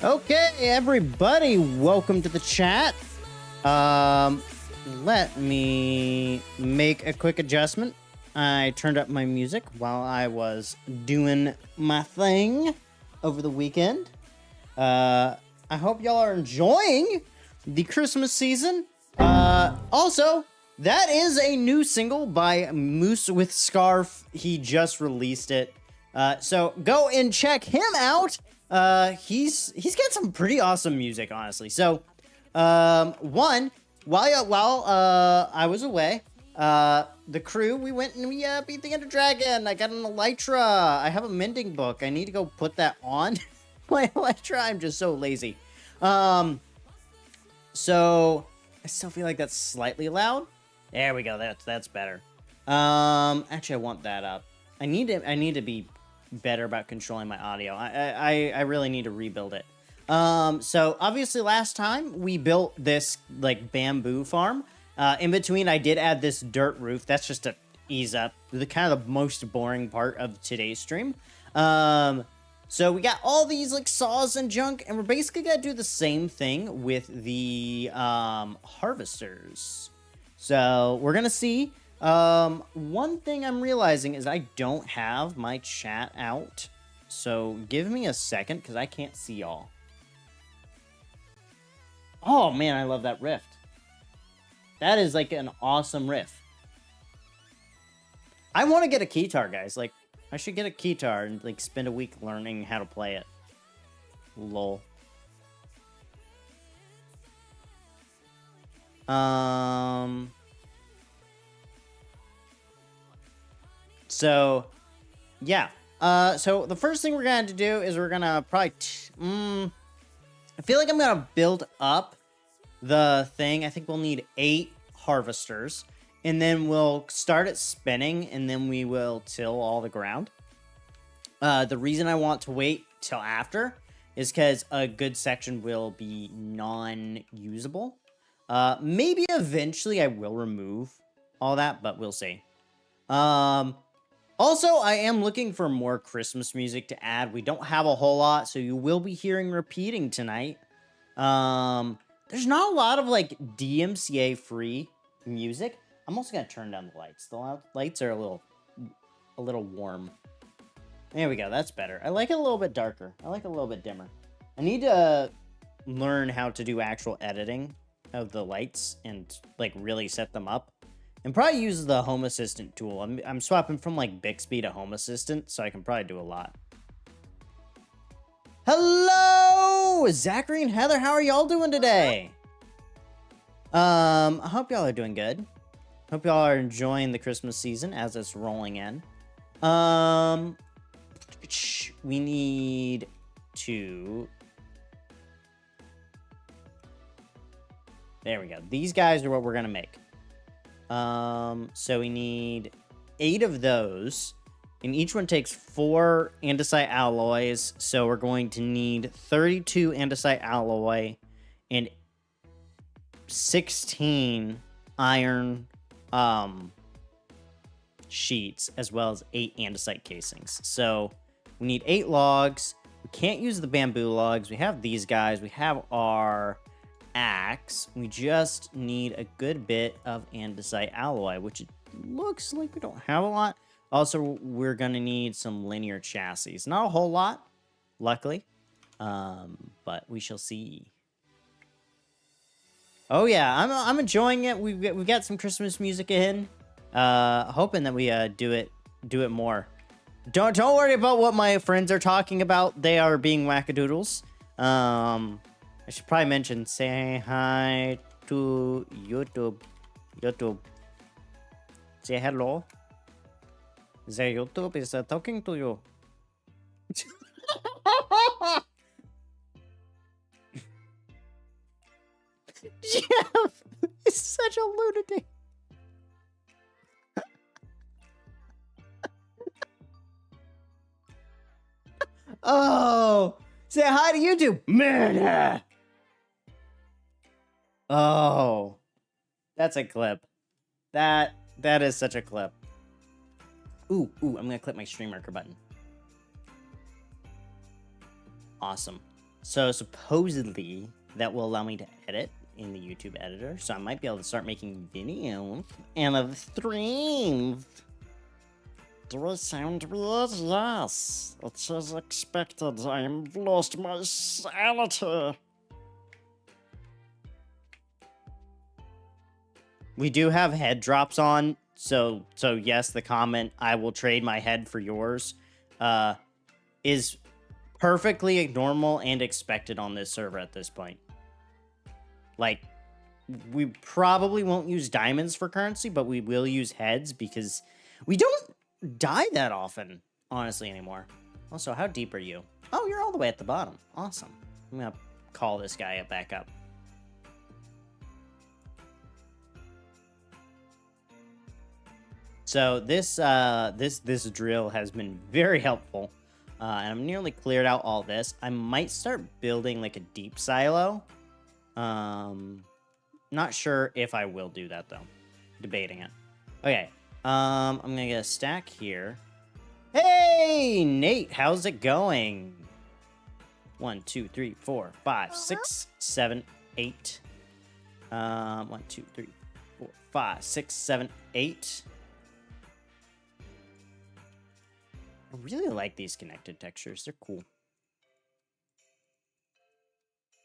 Okay, everybody, welcome to the chat. Let me make a quick adjustment. I turned up my music while I was doing my thing over the weekend. I hope y'all are enjoying the Christmas season. Also, that is a new single by Moose with Scarf. He just released it. So go and check him out. He's got some pretty awesome music, honestly. So, while I was away, the crew, we went and we beat the Ender Dragon. I got an Elytra. I have a mending book. I need to go put that on my Elytra. I'm just so lazy. So I still feel like that's slightly loud. There we go. That's better. Actually, I want that up. I need to be better about controlling my audio. I really need to rebuild it. So obviously last time we built this like bamboo farm. In between I did add this dirt roof. That's just to ease up the kind of the most boring part of today's stream. So we got all these like saws and junk, and we're basically gonna do the same thing with the harvesters. So we're gonna see. One thing I'm realizing is I don't have my chat out. So give me a second because I can't see y'all. Oh man, I love that rift. That is like an awesome riff. I want to get a keytar, guys. Like, I should get a keytar and like spend a week learning how to play it. Lol. So, yeah. So the first thing we're going to do is we're going to probably... I feel like I'm going to build up the thing. I think we'll need 8 harvesters. And then we'll start it spinning, and then we will till all the ground. The reason I want to wait till after is because a good section will be non-usable. Maybe eventually I will remove all that, but we'll see. Also, I am looking for more Christmas music to add. We don't have a whole lot, so you will be hearing repeating tonight. There's not a lot of, like, DMCA-free music. I'm also going to turn down the lights. The lights are a little warm. There we go. That's better. I like it a little bit darker. I like it a little bit dimmer. I need to learn how to do actual editing of the lights and, like, really set them up. And probably use the Home Assistant tool. I'm swapping from like Bixby to Home Assistant, so I can probably do a lot. Hello, Zachary and Heather. How are y'all doing today? I hope y'all are doing good. Hope y'all are enjoying the Christmas season as it's rolling in. We need to... There we go. These guys are what we're gonna make. So we need 8 of those, and each one takes 4 andesite alloys, so we're going to need 32 andesite alloy and 16 iron sheets, as well as 8 andesite casings. So we need 8 logs. We can't use the bamboo logs. We have these guys. We have our axe. We just need a good bit of andesite alloy, which it looks like we don't have a lot. Also, we're gonna need some linear chassis. Not a whole lot, luckily, but we shall see. Oh yeah, I'm enjoying it. We've got some Christmas music in. Hoping that we do it more. Don't worry about what my friends are talking about. They are being wackadoodles. I should probably mention, say hi to YouTube. Say hello. The YouTube is talking to you. Jeff is such a lunatic. Oh, say hi to YouTube. Man. Oh, that's a clip. That is such a clip. Ooh, I'm gonna click my stream marker button. Awesome. So supposedly that will allow me to edit in the YouTube editor. So I might be able to start making videos and streams. Do I sound weird? Yes. It's as expected. I've lost my sanity. We do have head drops on, so yes, the comment, I will trade my head for yours, is perfectly normal and expected on this server at this point. Like, we probably won't use diamonds for currency, but we will use heads because we don't die that often, honestly, anymore. Also, how deep are you? Oh, you're all the way at the bottom. Awesome. I'm gonna call this guy back up. So this drill has been very helpful, and I'm nearly cleared out all this. I might start building like a deep silo. Not sure if I will do that though. Debating it. Okay. I'm gonna get a stack here. Hey, Nate, how's it going? 1, 2, 3, 4, 5, 6, 7, 8. 1, 2, 3, 4, 5, 6, 7, 8. I really like these connected textures. They're cool.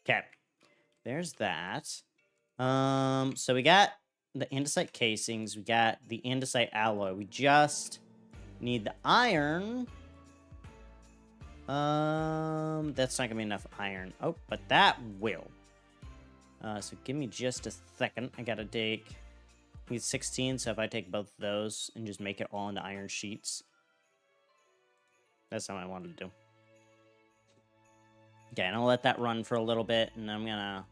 Okay. There's that. So we got the andesite casings. We got the andesite alloy. We just need the iron. That's not gonna be enough iron. Oh, but that will. So give me just a second. I gotta take... I need 16, so if I take both of those and just make it all into iron sheets... That's not what I wanted to do. Okay, and I'll let that run for a little bit, and I'm gonna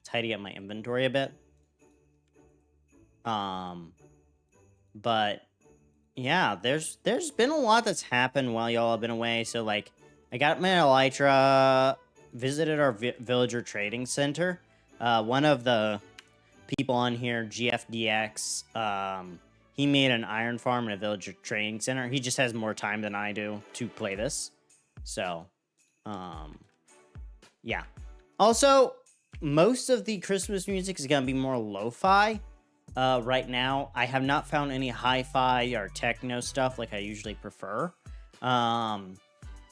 tidy up my inventory a bit. But yeah, there's been a lot that's happened while y'all have been away. So like, I got my elytra, visited our villager trading center. One of the people on here, GFDX, he made an iron farm and a villager training center. He just has more time than I do to play this. So, yeah. Also, most of the Christmas music is going to be more lo-fi. Right now, I have not found any hi-fi or techno stuff like I usually prefer. And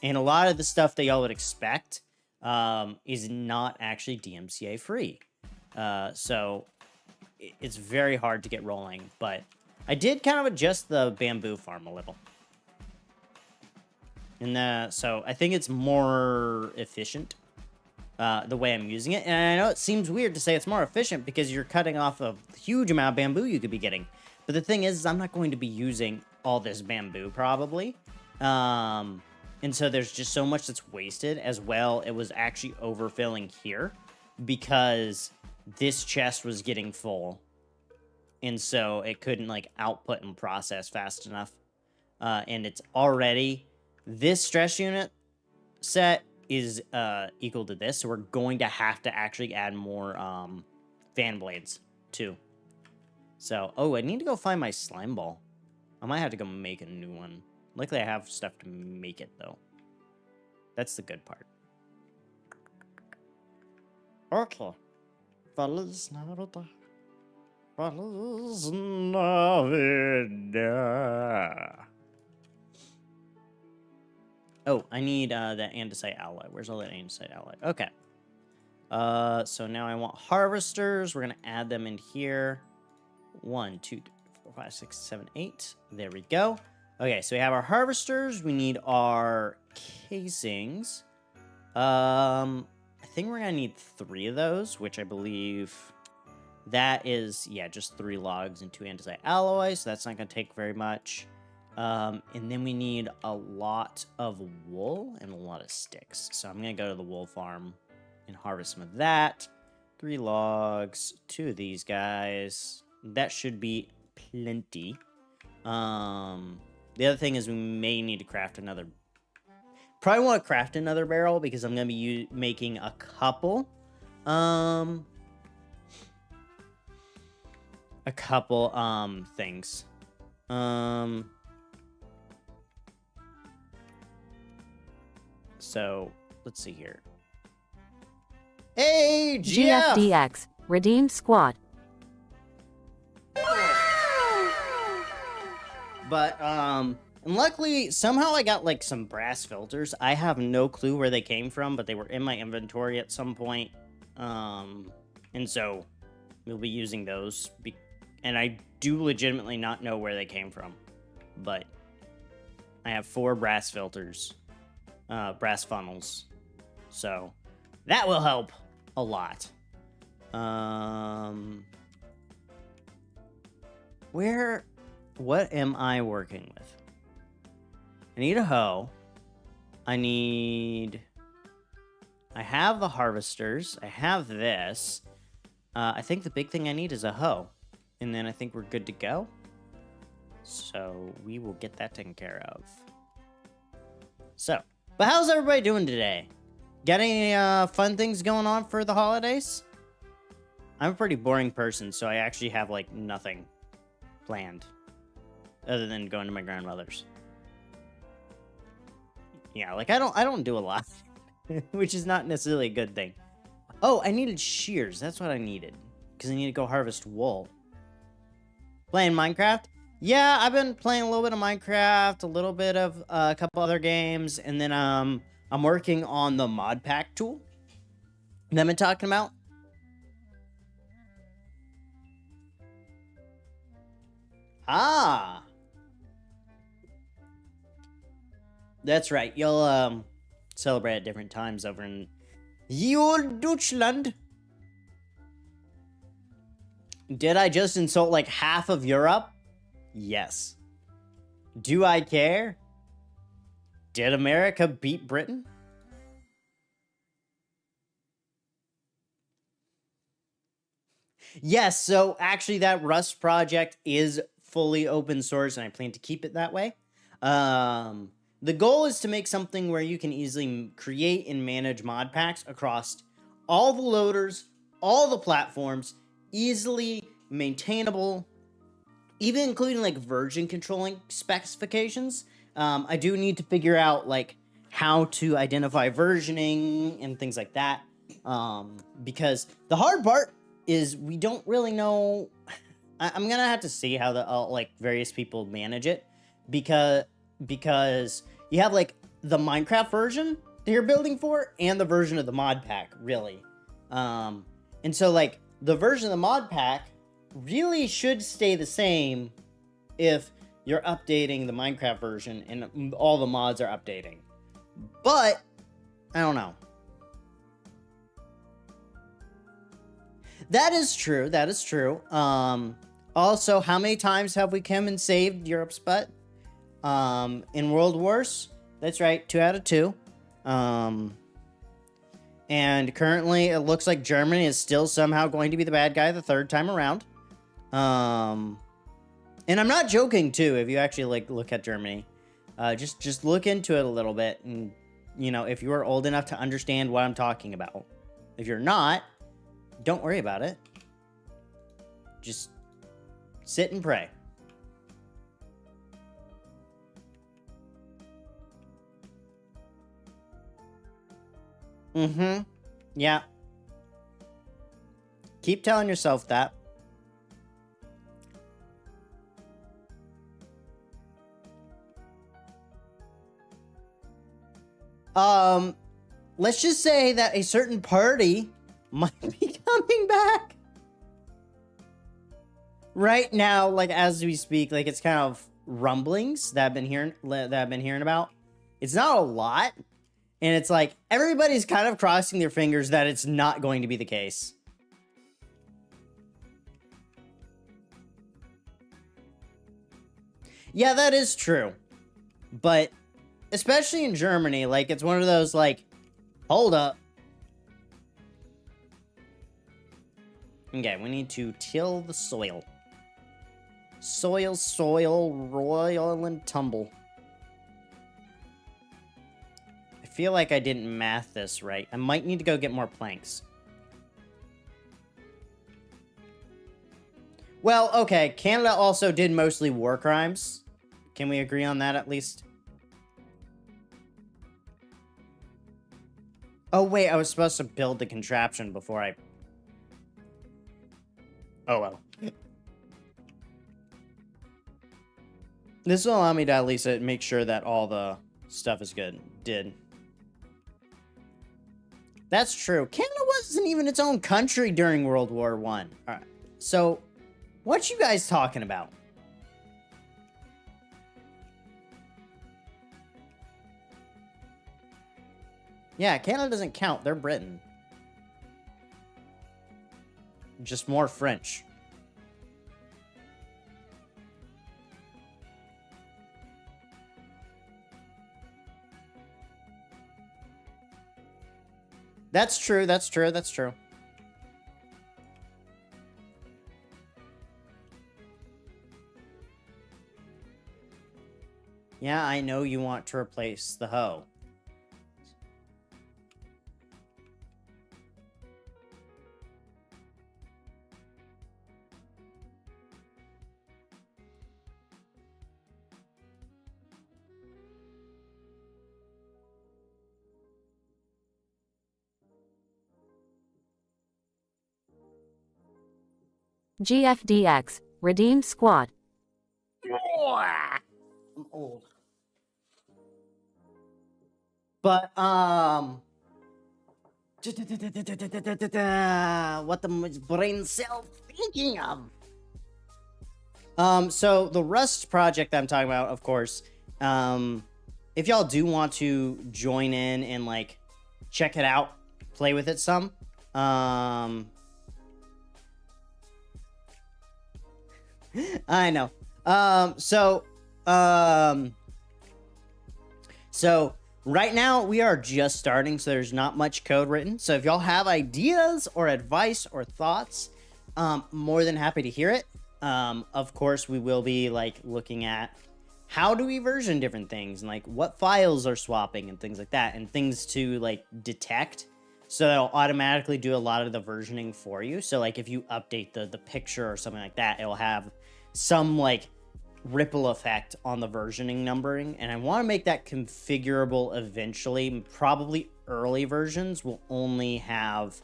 a lot of the stuff that y'all would expect is not actually DMCA free. So it's very hard to get rolling, but I did kind of adjust the bamboo farm a little. And so I think it's more efficient the way I'm using it. And I know it seems weird to say it's more efficient because you're cutting off a huge amount of bamboo you could be getting. But the thing is I'm not going to be using all this bamboo probably. And so there's just so much that's wasted. As well, it was actually overfilling here because this chest was getting full. And so it couldn't like output and process fast enough. And it's already, this stress unit set is equal to this. So we're going to have to actually add more fan blades too. So, oh, I need to go find my slime ball. I might have to go make a new one. Luckily I have stuff to make it though. That's the good part. Okay. Feliz Navidad. Feliz Navidad. Oh, I need that andesite alloy. Where's all that andesite alloy? Okay. So now I want harvesters. We're gonna add them in here. 1, 2, 3, 4, 5, 6, 7, 8. There we go. Okay, so we have our harvesters. We need our casings. I think we're gonna need 3 of those, which I believe that is, yeah, just 3 logs and 2 andesite alloys. So that's not gonna take very much. And then we need a lot of wool and a lot of sticks. So I'm gonna go to the wool farm and harvest some of that. 3 logs, 2 of these guys. That should be plenty. The other thing is we may need to craft another. Probably want to craft another barrel because I'm gonna be making a couple. Things. So let's see here. Hey, GF! GFDX, redeemed squad. But, and luckily, somehow I got, like, some brass filters. I have no clue where they came from, but they were in my inventory at some point. And so, we'll be using those. And I do legitimately not know where they came from. But I have 4 brass filters. Brass funnels. So, that will help a lot. What am I working with? I need a hoe. I have the harvesters. I have this. I think the big thing I need is a hoe. And then I think we're good to go. So we will get that taken care of. So, but how's everybody doing today? Got any fun things going on for the holidays? I'm a pretty boring person, so I actually have like nothing planned other than going to my grandmother's. Yeah, like I don't do a lot, which is not necessarily a good thing. Oh, I needed shears. That's what I needed because I need to go harvest wool. Playing Minecraft? Yeah, I've been playing a little bit of Minecraft, a little bit of a couple other games, and then I'm working on the mod pack tool that I've been talking about. Ah, that's right. You'll celebrate at different times over in Deutschland. Did I just insult like half of Europe? Yes. Do I care? Did America beat Britain? Yes, so actually that Rust project is fully open source and I plan to keep it that way. The goal is to make something where you can easily create and manage mod packs across all the loaders, all the platforms, easily maintainable, even including like version controlling specifications. I do need to figure out like how to identify versioning and things like that. Because the hard part is we don't really know. I'm gonna have to see how the like various people manage it because you have like the Minecraft version that you're building for and the version of the mod pack really. And so like the version of the mod pack really should stay the same if you're updating the Minecraft version and all the mods are updating. But I don't know. That is true. That is true. Also, how many times have we come and saved Europe's butt? In World Wars? That's right, 2 out of 2. And currently, it looks like Germany is still somehow going to be the bad guy the 3rd time around. And I'm not joking, too, if you actually, like, look at Germany. Just look into it a little bit, and, you know, if you are old enough to understand what I'm talking about. If you're not, don't worry about it. Just sit and pray. Mm-hmm. Yeah. Keep telling yourself that. Let's just say that a certain party might be coming back. Right now, like as we speak, like it's kind of rumblings that I've been hearing about. It's not a lot, and it's like everybody's kind of crossing their fingers that it's not going to be the case. Yeah, that is true. But especially in Germany, like it's one of those like, hold up. Okay, we need to till the soil. Soil, royal and tumble. I feel like I didn't math this right. I might need to go get more planks. Well, okay, Canada also did mostly war crimes. Can we agree on that at least? Oh, wait, I was supposed to build the contraption before I... Oh, well. This will allow me to at least make sure that all the stuff is good. That's true. Canada wasn't even its own country during World War I. Alright, so, what you guys talking about? Yeah, Canada doesn't count. They're Britain. Just more French. That's true, that's true, that's true. Yeah, I know you want to replace the hoe. GFDX, Redeem Squad. I'm old. But, what the brain cell thinking of? So the Rust project I'm talking about, of course, if y'all do want to join in and, like, check it out, play with it some, I know. So right now we are just starting, so there's not much code written. So if y'all have ideas or advice or thoughts, more than happy to hear it. Of course, we will be like looking at how do we version different things and like what files are swapping and things like that, and things to like detect. So it'll automatically do a lot of the versioning for you. So like if you update the picture or something like that, it'll have some like ripple effect on the versioning numbering. And I want to make that configurable eventually. Probably early versions will only have,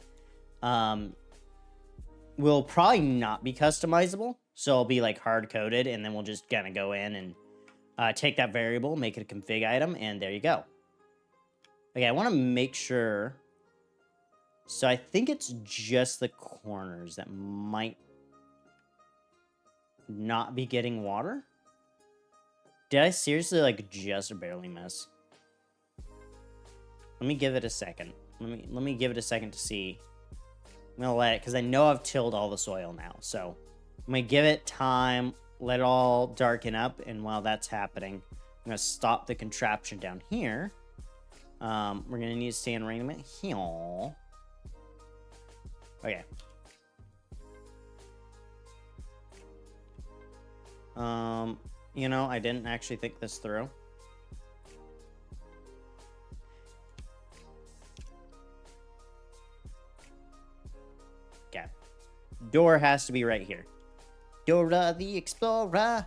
will probably not be customizable. So it'll be like hard coded, and then we'll just kind of go in and take that variable, make it a config item, and there you go. Okay, I want to make sure. So I think it's just the corners that might not be getting water. Did I seriously like just barely miss? Let me give it a second. Let me give it a second to see. I'm gonna let it, because I know I've tilled all the soil now. So I'm gonna give it time, let it all darken up, and while that's happening, I'm gonna stop the contraption down here. We're gonna need to stay in arrangement here. Okay. You know, I didn't actually think this through. Okay. Door has to be right here. Dora the Explorer.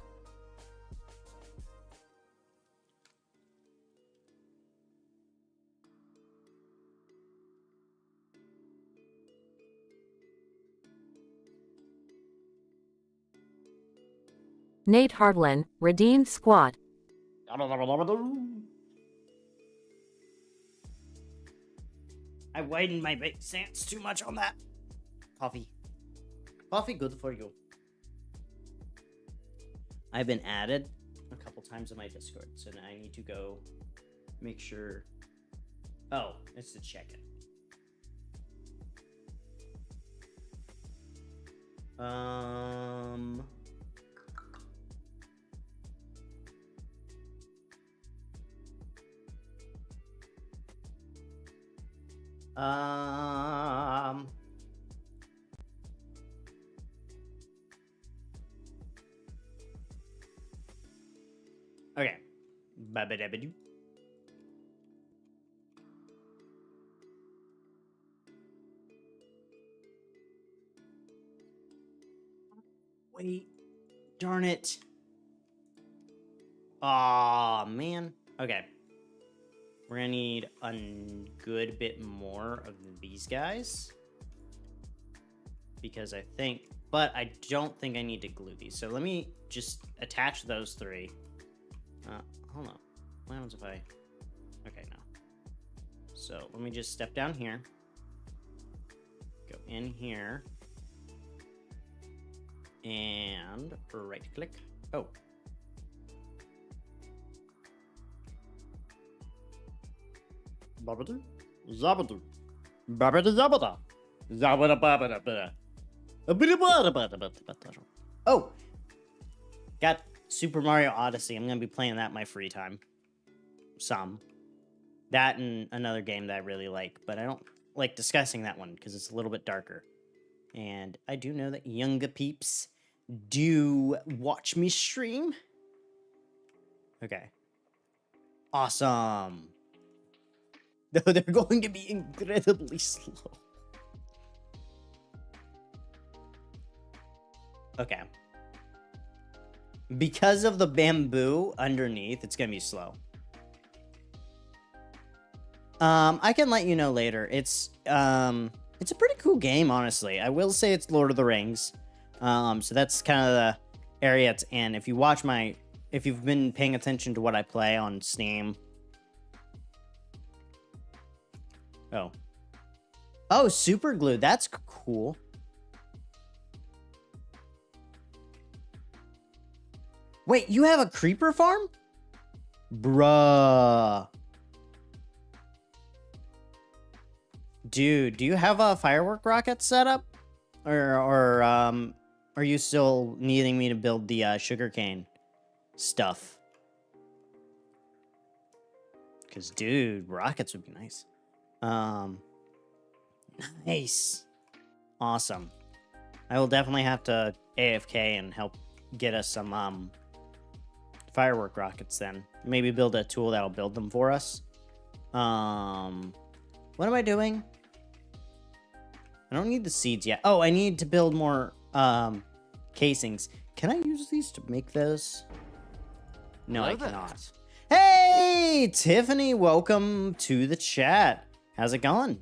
Nate Hardlin, Redeem Squad. I widened my stance too much on that. Coffee. Coffee good for you. I've been added a couple times in my Discord, so now I need to go make sure. Oh, it's to check it. Okay. Ba-ba-da-ba-doo. Wait. Darn it. Aw, man. Okay. We're gonna need a good bit more of these guys. Because I think, but I don't think I need to glue these. So let me just attach those three. Hold on. What happens if I, okay, no. So let me just step down here. Go in here. And right click. Oh. Babada. Zabada. Babada zabada. Zabada babada. Oh, got Super Mario Odyssey. I'm gonna be playing that in my free time. Some. That and another game that I really like, but I don't like discussing that one because it's a little bit darker. And I do know that younger peeps do watch me stream. Okay. Awesome. Though they're going to be incredibly slow. Okay. Because of the bamboo underneath, it's gonna be slow. I can let you know later. It's a pretty cool game, honestly. I will say it's Lord of the Rings. So that's kind of the area it's in. If you've been paying attention to what I play on Steam. Oh, super glue. That's cool. Wait, you have a creeper farm? Bruh. Dude, do you have a firework rocket set up? Or are you still needing me to build the sugarcane stuff? Because, dude, rockets would be nice. Nice. Awesome. I will definitely have to AFK and help get us some firework rockets then. Maybe build a tool that'll build them for us. What am I doing? I don't need the seeds yet. Oh, I need to build more casings. Can I use these to make those? No, I cannot. Hey, Tiffany, welcome to the chat. How's it going?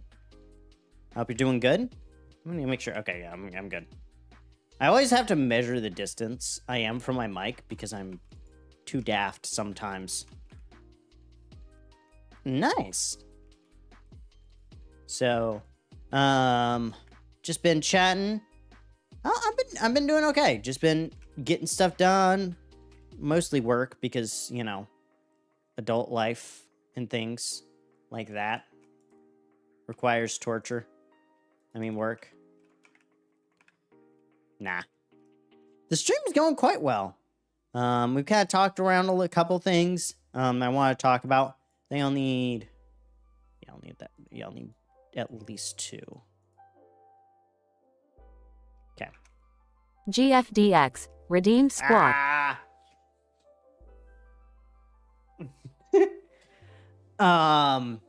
Hope you're doing good. I'm gonna make sure. Okay, yeah, I'm good. I always have to measure the distance I am from my mic because I'm too daft sometimes. Nice. So, just been chatting. Oh, I've been doing okay. Just been getting stuff done. Mostly work because, you know, adult life and things like that requires torture. I mean, work. Nah. The stream is going quite well. We've kind of talked around a couple things. I want to talk about. I think I'll need. Yeah, I'll need that. Yeah, I'll need at least 2. Okay. GFDX, redeemed squad. Ah!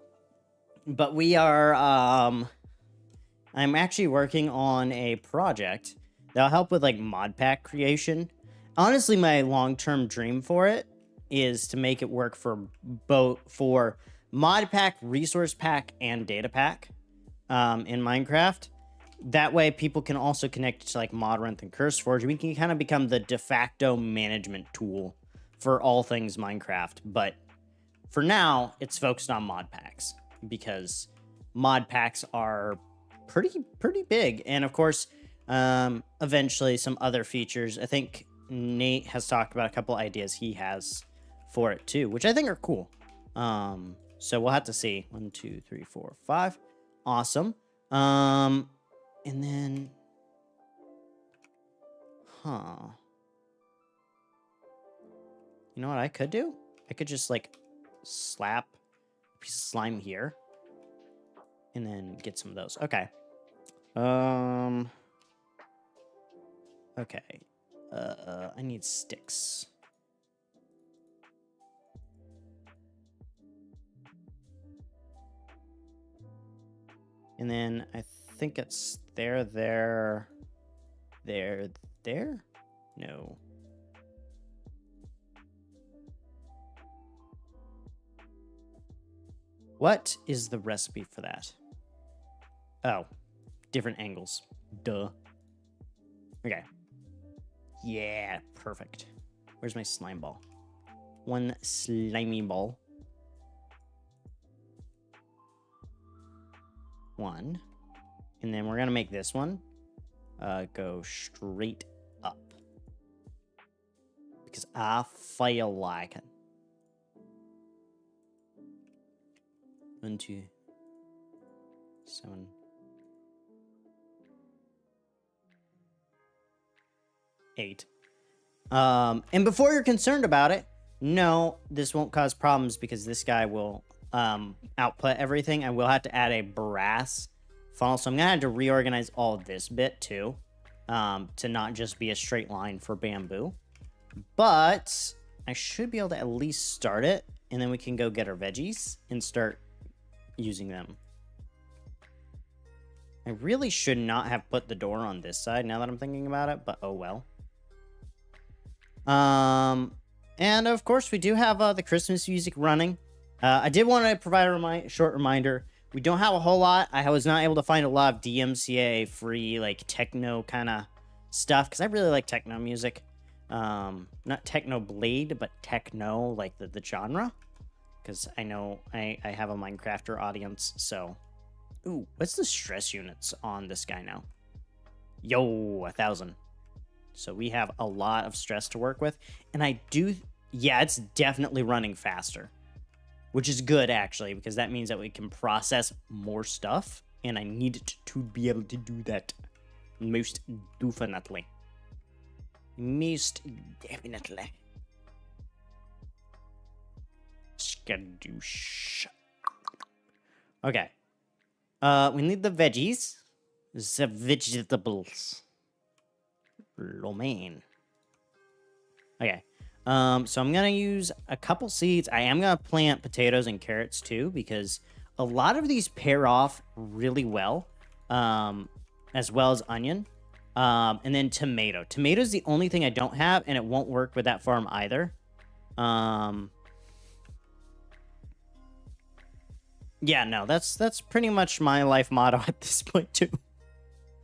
But we are, I'm actually working on a project that'll help with, like, mod pack creation. Honestly, my long-term dream for it is to make it work for both, for mod pack, resource pack, and data pack, in Minecraft. That way, people can also connect to, like, Modrinth and CurseForge. We can kind of become the de facto management tool for all things Minecraft. But for now, it's focused on mod packs because mod packs are pretty big. And of course, eventually some other features. I think Nate has talked about a couple ideas he has for it too, which I think are cool. So we'll have to see. 1, 2, 3, 4, 5. Awesome. And then, you know what I could do? I could just, like, slap a piece of slime here and then get some of those. Okay. Okay. I need sticks. And then I think it's there. No. What is the recipe for that? Oh, different angles. Duh. Okay. Yeah, perfect. Where's my slime ball? One slimy ball. One. And then we're going to make this one go straight up. Because I feel like it. 1, 2, 7. 8. And before you're concerned about it, no, this won't cause problems because this guy will output everything. I will have to add a brass funnel. So I'm going to have to reorganize all of this bit too, to not just be a straight line for bamboo. But I should be able to at least start it, and then we can go get our veggies and start using them. I really should not have put the door on this side now that I'm thinking about it, but oh well. And of course we do have the Christmas music running. I did want to provide a short reminder. We don't have a whole lot. I was not able to find a lot of DMCA free, like, techno kind of stuff, because I really like techno music. Not techno blade, but techno, like the genre. Because I know I have a Minecrafter audience, so... Ooh, what's the stress units on this guy now? Yo, 1,000. So we have a lot of stress to work with. And I do... Yeah, it's definitely running faster. Which is good, actually, because that means that we can process more stuff. And I need it to be able to do that. Most definitely. Most definitely. Skadoosh. Okay. We need the veggies. The vegetables. Lo man. Okay. So I'm gonna use a couple seeds. I am gonna plant potatoes and carrots too, because a lot of these pair off really well. As well as onion. And then tomato. Tomato is the only thing I don't have, and it won't work with that farm either. Yeah, no, that's pretty much my life motto at this point too.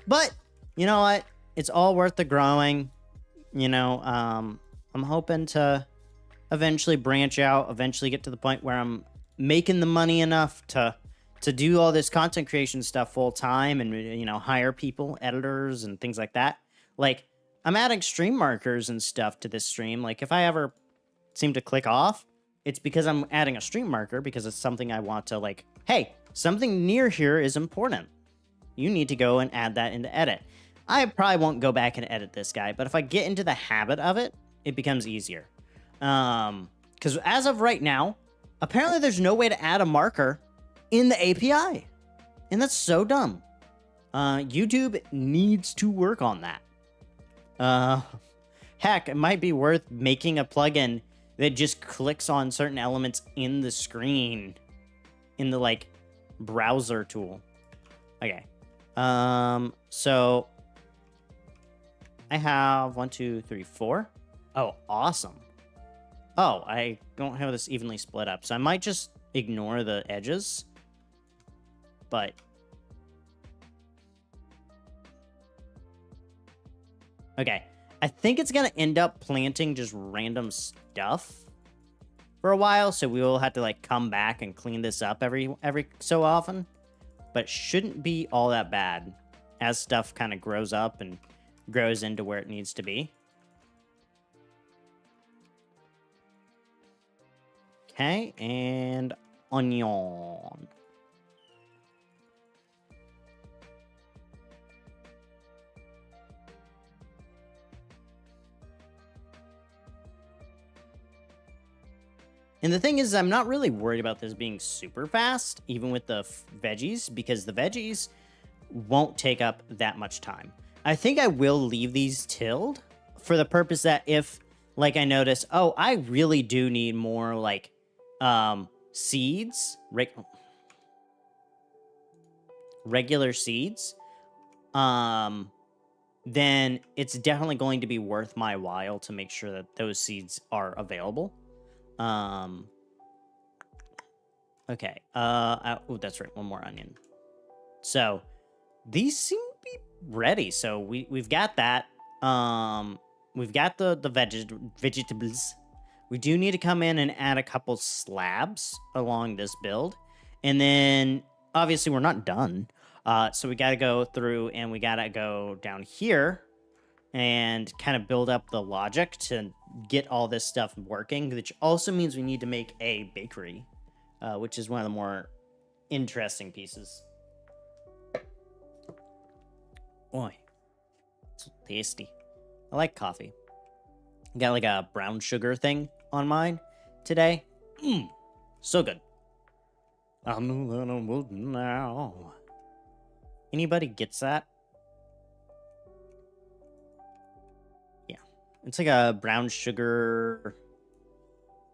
But you know what? It's all worth the growing. You know, I'm hoping to eventually branch out, eventually get to the point where I'm making the money enough to do all this content creation stuff full time and, you know, hire people, editors and things like that. Like, I'm adding stream markers and stuff to this stream. Like, if I ever seem to click off, it's because I'm adding a stream marker because it's something I want to, like, hey, something near here is important. You need to go and add that into edit. I probably won't go back and edit this guy, but if I get into the habit of it, it becomes easier. Because as of right now, apparently there's no way to add a marker in the API. And that's so dumb. YouTube needs to work on that. Heck, it might be worth making a plugin that just clicks on certain elements in the screen in the, like, browser tool. Okay. So I have 1, 2, 3, 4. Oh, awesome. Oh, I don't have this evenly split up, so I might just ignore the edges. But okay, I think it's gonna end up planting just random stuff for a while, so we will have to, like, come back and clean this up every so often. But it shouldn't be all that bad as stuff kind of grows up and grows into where it needs to be. Okay, and onion. And the thing is, I'm not really worried about this being super fast, even with the veggies, because the veggies won't take up that much time. I think I will leave these tilled for the purpose that if, like, I notice, oh, I really do need more, like, seeds, regular seeds, then it's definitely going to be worth my while to make sure that those seeds are available. Okay. Oh, that's right. One more onion. So these seem to be ready. So we've got that. We've got the vegetables. We do need to come in and add a couple slabs along this build, and then obviously we're not done. So we got to go through and we got to go down here and kind of build up the logic to get all this stuff working, which also means we need to make a bakery, which is one of the more interesting pieces. Boy, it's so tasty. I like coffee. Got like a brown sugar thing on mine today. So good. I'm gonna move now. Anybody gets that? Yeah. It's like a brown sugar.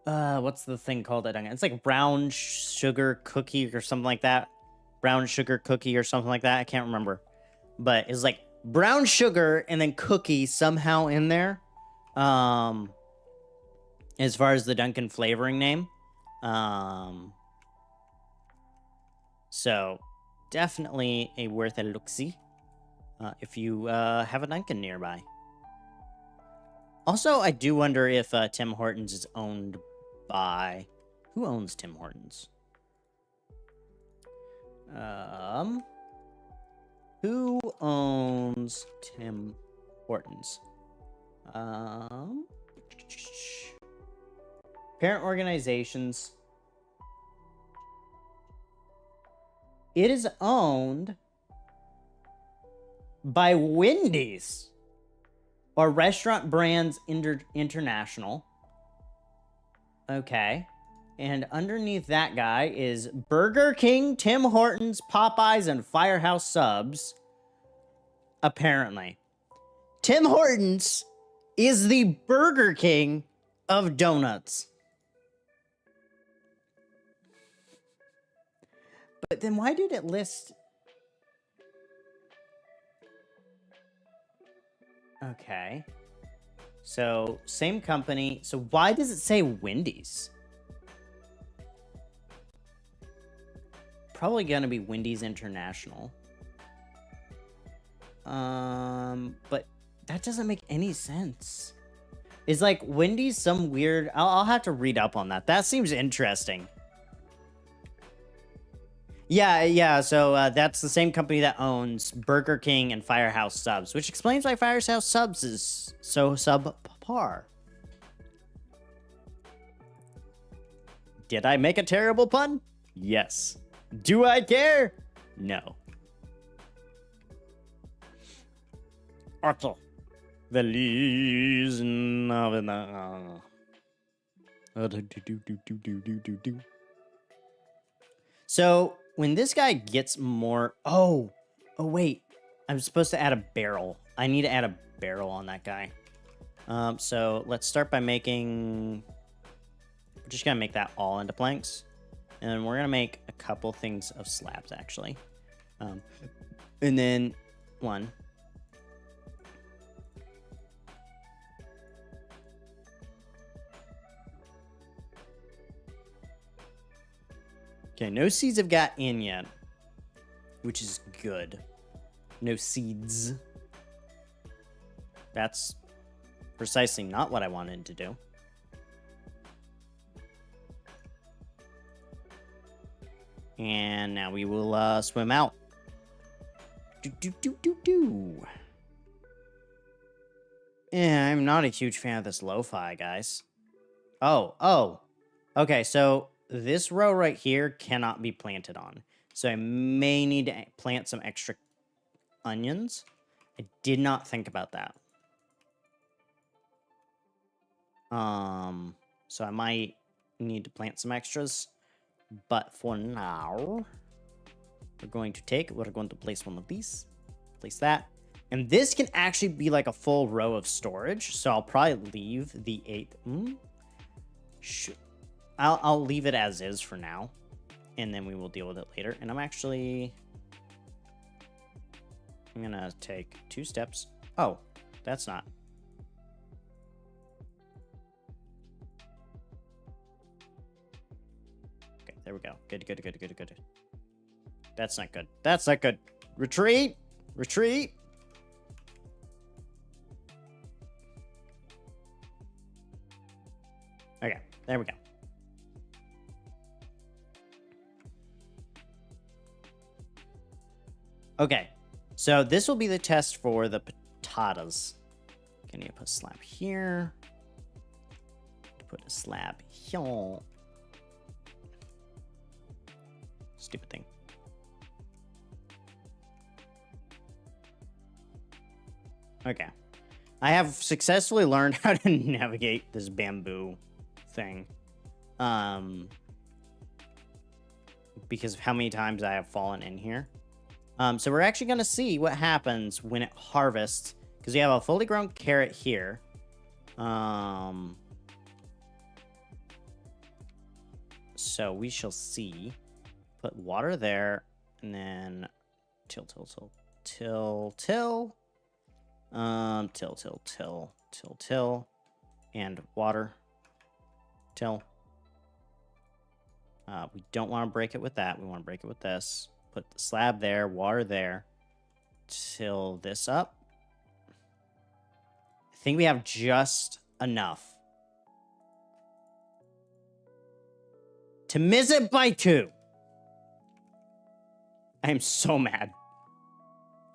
What's the thing called that? It's like brown sugar cookie or something like that. Brown sugar cookie or something like that. I can't remember. But it's like brown sugar and then cookie somehow in there. As far as the Dunkin' flavoring name. So definitely a worth a look-see if you have a Dunkin' nearby. Also, I do wonder if Tim Hortons is owned by... Who owns Tim Hortons? Who owns Tim Hortons? Parent organizations. It is owned by Wendy's or Restaurant Brands International. Okay. And underneath that guy is Burger King, Tim Hortons, Popeyes, and Firehouse Subs. Apparently. Tim Hortons is the Burger King of donuts. But then why did it list... Okay. So, same company. So why does it say Wendy's? Probably gonna be Wendy's International. But that doesn't make any sense. Is like Wendy's some weird... I'll have to read up on that. That seems interesting. Yeah, so that's the same company that owns Burger King and Firehouse Subs, which explains why Firehouse Subs is so subpar. Did I make a terrible pun? Yes. Do I care? No. Otto. So when this guy gets more... Oh, wait. I'm supposed to add a barrel. I need to add a barrel on that guy. So let's start by making... We're just going to make that all into planks. And then we're going to make a couple things of slabs, actually. And then one. Okay, no seeds have got in yet, which is good. No seeds. That's precisely not what I wanted to do. And now we will swim out. Yeah, I'm not a huge fan of this lo-fi, guys. Oh. Okay, so this row right here cannot be planted on. So I may need to plant some extra onions. I did not think about that. So I might need to plant some extras. But for now, we're going to place one of these. Place that. And this can actually be like a full row of storage. So I'll probably leave the 8th. I'll leave it as is for now. And then we will deal with it later. And I'm going to take 2 steps. Oh, that's not. Okay, There we go. Good, good, good, good, good. That's not good. That's not good. Retreat! Retreat! Okay, there we go. Okay, so this will be the test for the potatoes. Can you put a slab here? Put a slab here. Stupid thing. Okay. I have successfully learned how to navigate this bamboo thing. Because of how many times I have fallen in here. So we're actually going to see what happens when it harvests. Because we have a fully grown carrot here. So we shall see. Put water there. And then till. Till. And water. Till. We don't want to break it with that. We want to break it with this. Put the slab there, water there. Till this up. I think we have just enough to miss it by 2. I am so mad.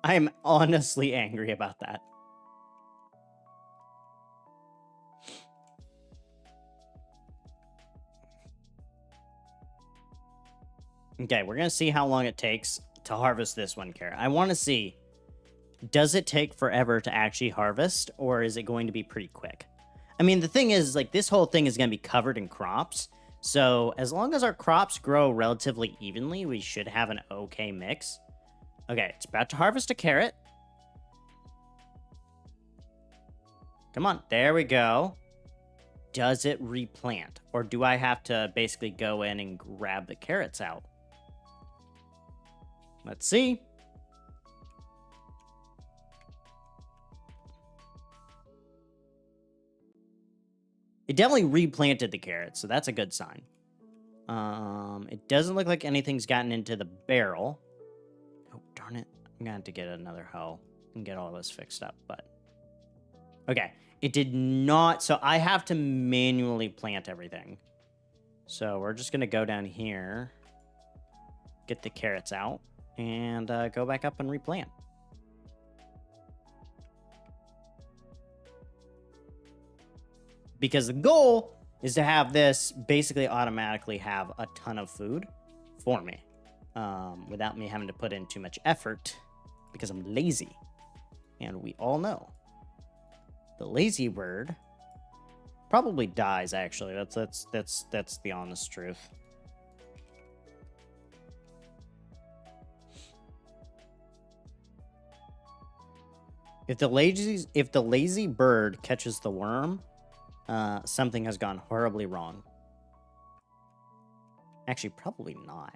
I am honestly angry about that. Okay, we're going to see how long it takes to harvest this one carrot. I want to see, does it take forever to actually harvest, or is it going to be pretty quick? I mean, the thing is, like, this whole thing is going to be covered in crops. So as long as our crops grow relatively evenly, we should have an okay mix. Okay, it's about to harvest a carrot. Come on, there we go. Does it replant? Or do I have to basically go in and grab the carrots out? Let's see. It definitely replanted the carrots, so that's a good sign. It doesn't look like anything's gotten into the barrel. Oh, darn it. I'm gonna have to get another hoe and get all this fixed up, but... Okay, it did not... So I have to manually plant everything. So we're just gonna go down here, get the carrots out, and go back up and replant. Because the goal is to have this basically automatically have a ton of food for me. Without me having to put in too much effort. Because I'm lazy. And we all know. The lazy bird probably dies, actually. That's the honest truth. If the lazy bird catches the worm, something has gone horribly wrong. Actually, probably not.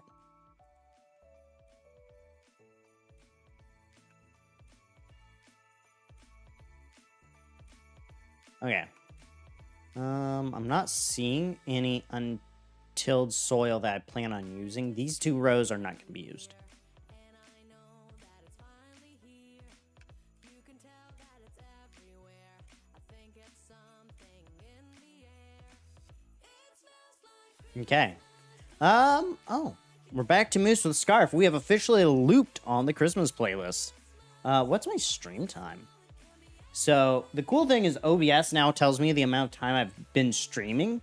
Okay. I'm not seeing any untilled soil that I plan on using. These 2 rows are not going to be used. Okay. Oh, we're back to Moose with Scarf. We have officially looped on the Christmas playlist. What's my stream time? So, the cool thing is OBS now tells me the amount of time I've been streaming,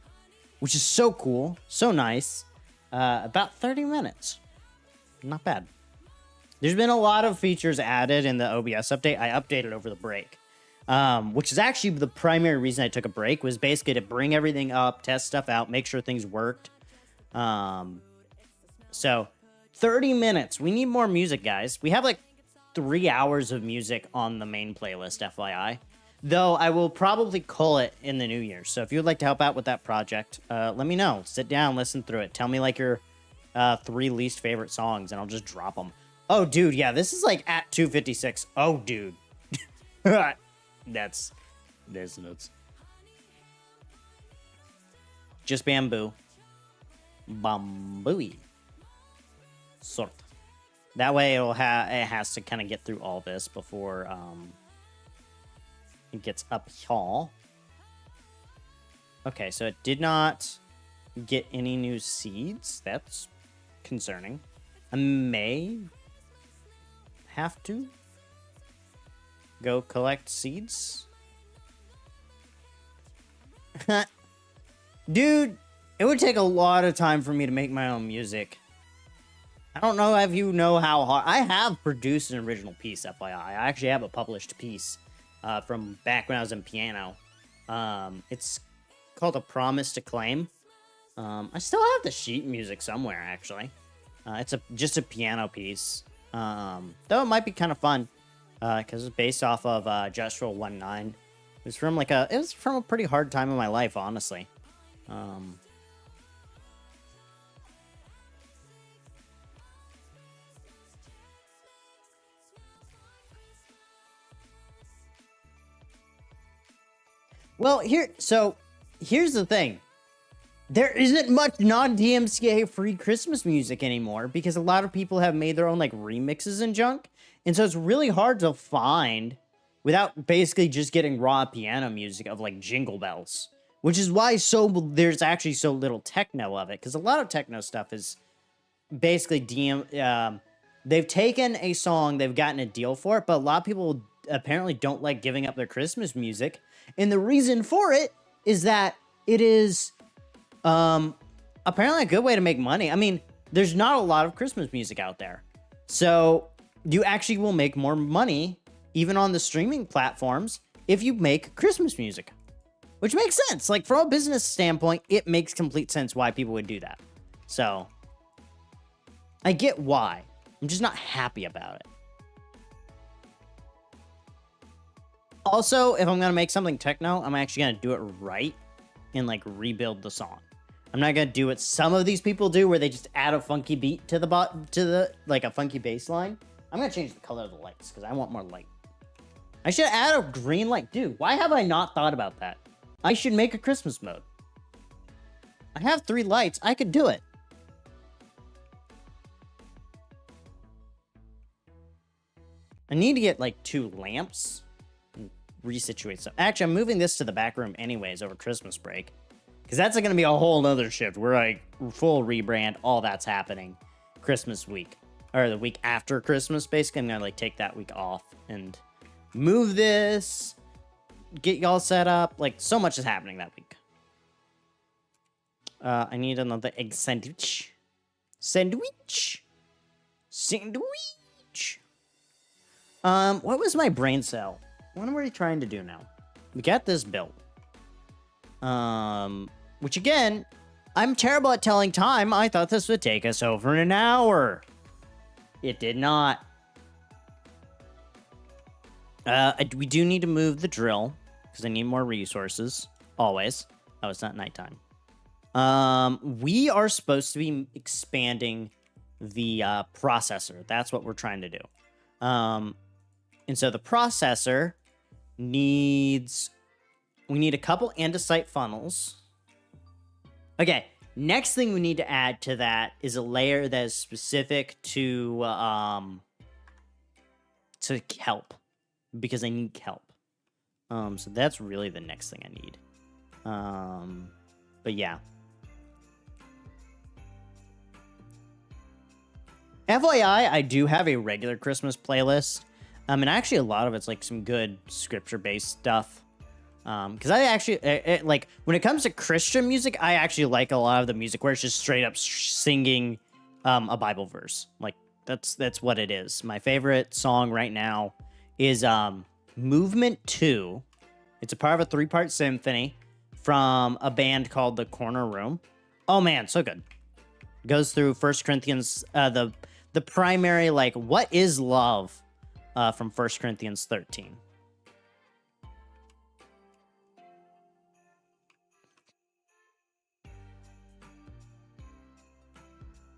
which is so cool, so nice. About 30 minutes. Not bad. There's been a lot of features added in the OBS update. I updated over the break. Which is actually the primary reason I took a break, was basically to bring everything up, test stuff out, make sure things worked. So 30 minutes. We need more music, guys. We have like 3 hours of music on the main playlist, FYI. Though I will probably cull it in the new year. So if you would like to help out with that project, let me know. Sit down, listen through it. Tell me like your 3 least favorite songs, and I'll just drop them. Oh, dude, yeah, this is like at 2:56. Oh, dude. That's nuts. Just bamboo. Bambooey. Sort. That way it has to kind of get through all this before it gets up here. Okay, so it did not get any new seeds. That's concerning. I may have to go collect seeds. Dude, it would take a lot of time for me to make my own music. I don't know if you know how hard... I have produced an original piece, FYI. I actually have a published piece from back when I was in piano. It's called A Promise to Claim. I still have the sheet music somewhere, actually. It's just a piano piece. Though it might be kind of fun. Because it's based off of Just Roll 19. It was from a pretty hard time in my life, honestly. Well, here's the thing. There isn't much non-DMCA free Christmas music anymore because a lot of people have made their own like remixes and junk. And so it's really hard to find without basically just getting raw piano music of like Jingle Bells, which is why there's actually so little techno of it, because a lot of techno stuff is basically they've taken a song, they've gotten a deal for it, but a lot of people apparently don't like giving up their Christmas music, and the reason for it is that it is apparently a good way to make money. I mean, there's not a lot of Christmas music out there, so you actually will make more money even on the streaming platforms if you make Christmas music, which makes sense. Like, from a business standpoint, it makes complete sense why people would do that. So I get why. I'm just not happy about it. Also, if I'm going to make something techno, I'm actually going to do it right and like rebuild the song. I'm not going to do what some of these people do where they just add a funky beat to the like a funky bass line. I'm going to change the color of the lights because I want more light. I should add a green light. Dude, why have I not thought about that? I should make a Christmas mode. I have 3 lights. I could do it. I need to get like 2 lamps and resituate stuff. Actually, I'm moving this to the back room anyways over Christmas break, because that's going to be a whole nother shift. We're like full rebrand. All that's happening Christmas week, or the week after Christmas. Basically, I'm going to like take that week off and move this, get y'all set up. Like, so much is happening that week. I need another egg sandwich. Sandwich. What was my brain cell? What are we trying to do now? We got this built. Which again, I'm terrible at telling time. I thought this would take us over an hour. It did not. We do need to move the drill because I need more resources. Always. Oh, it's not nighttime. We are supposed to be expanding the processor. That's what we're trying to do. And so the processor needs... We need a couple andesite funnels. Okay, next thing we need to add to that is a layer that is specific to kelp. Because I need kelp. So that's really the next thing I need. But yeah. FYI, I do have a regular Christmas playlist. And actually a lot of it's like some good scripture-based stuff. Because I actually, like, when it comes to Christian music, I actually like a lot of the music where it's just straight up singing a Bible verse. Like, that's what it is. My favorite song right now is Movement 2. It's a part of a 3-part symphony from a band called The Corner Room. Oh man, so good. Goes through 1 Corinthians, the primary, like, what is love from 1 Corinthians 13.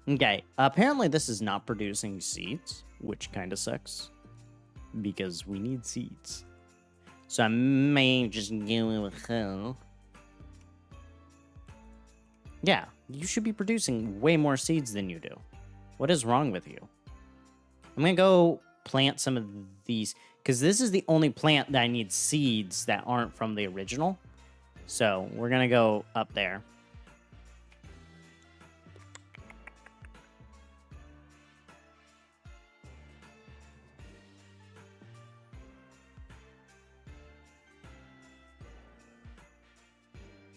Okay, apparently this is not producing seeds, which kind of sucks, because we need seeds. So I may just go with hell. Yeah, You should be producing way more seeds than you do. What is wrong with you? I'm gonna go plant some of these, because this is the only plant that I need seeds that aren't from the original. So we're gonna go up there.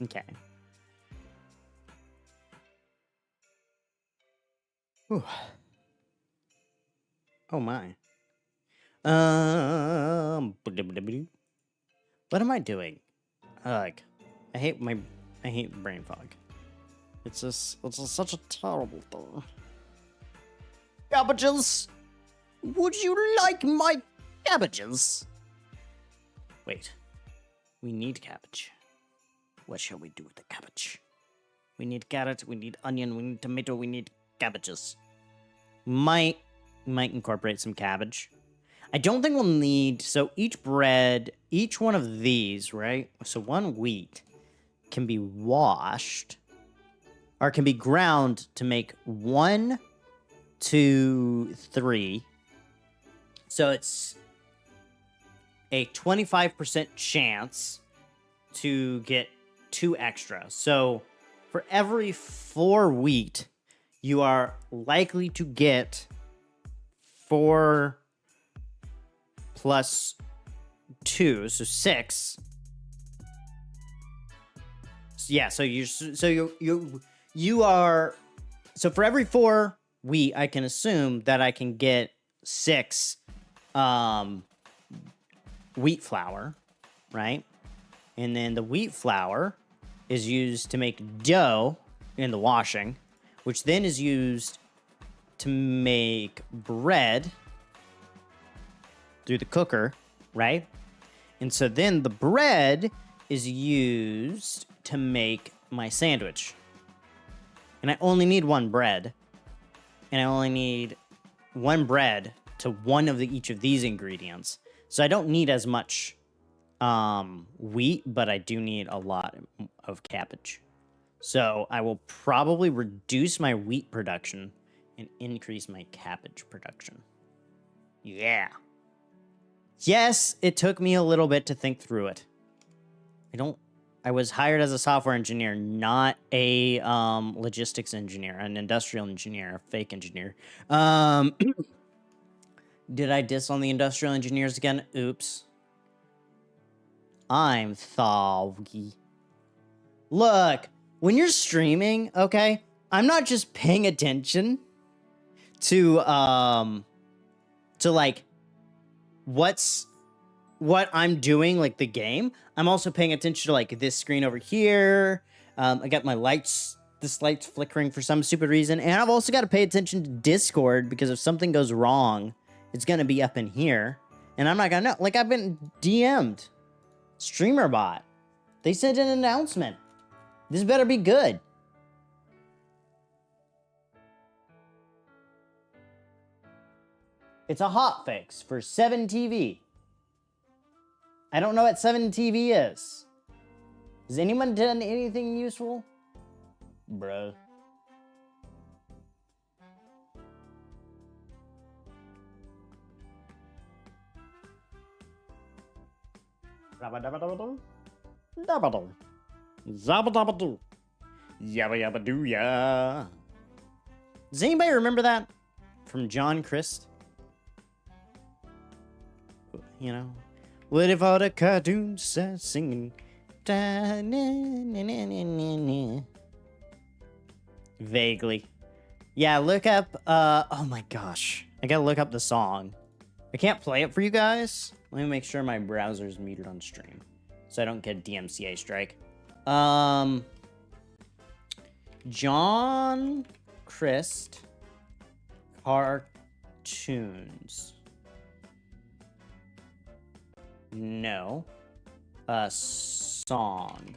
Okay. Whew. Oh my. What am I doing? Ugh. I hate brain fog. It's just such a terrible thing. Cabbages! Would you like my cabbages? Wait. We need cabbage. What shall we do with the cabbage? We need carrot, we need onion, we need tomato, we need cabbages. Might incorporate some cabbage. I don't think we'll need, so each one of these, right? So one wheat can be washed, or can be ground to make 1, 2, 3. So it's a 25% chance to get 2 extra. So for every 4 wheat, you are likely to get 4 plus 2, so 6. Yeah, so for every 4 wheat, I can assume that I can get 6 wheat flour, right? And then the wheat flour is used to make dough in the washing, which then is used to make bread through the cooker, right? And so then the bread is used to make my sandwich. And I only need 1 bread. And I only need 1 bread to one of each of these ingredients. So I don't need as much wheat, but I do need a lot of cabbage. So I will probably reduce my wheat production and increase my cabbage production. Yeah. Yes, it took me a little bit to think through it. I was hired as a software engineer, not a logistics engineer, an industrial engineer, a fake engineer. Did I diss on the industrial engineers again? Oops. I'm sorry. Look, when you're streaming, okay, I'm not just paying attention to like what I'm doing, like the game. I'm also paying attention to like this screen over here. I got my lights, this light's flickering for some stupid reason. And I've also got to pay attention to Discord, because if something goes wrong, it's going to be up in here. And I'm not going to know. Like, I've been DM'd. StreamerBot. They sent an announcement. This better be good. It's a hotfix for 7TV. I don't know what 7TV is. Has anyone done anything useful? Bruh. Zabba-dabba-dabba-doo. Dabba-doo. Zabba-dabba-doo. Yabba-yabba-doo-ya. Does anybody remember that? From John Christ? You know? What if all the cartoons start singing? Vaguely. Yeah, look up, oh my gosh. I gotta look up the song. I can't play it for you guys. Let me make sure my browser's muted on stream, so I don't get a DMCA strike. John Christ cartoons. No. A song.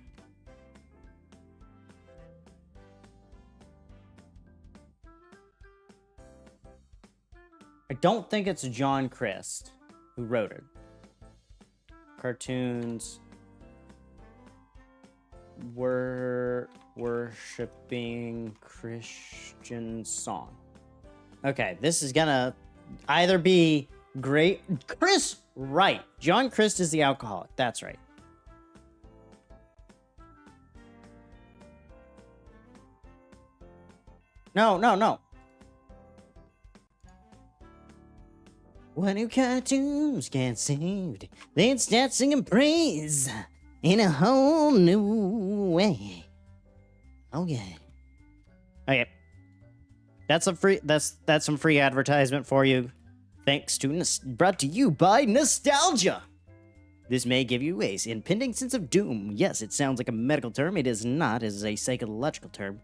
I don't think it's John Christ who wrote it. Cartoons. worshipping Christian song. Okay, this is gonna either be great. Chris, right. John Christ is the alcoholic. That's right. No, no, no. When new cartoons get saved, they'd start singing praise in a whole new way. Okay. Okay. That's some free advertisement for you. Thanks to brought to you by nostalgia. This may give you a impending sense of doom. Yes, it sounds like a medical term. It is not. It is a psychological term.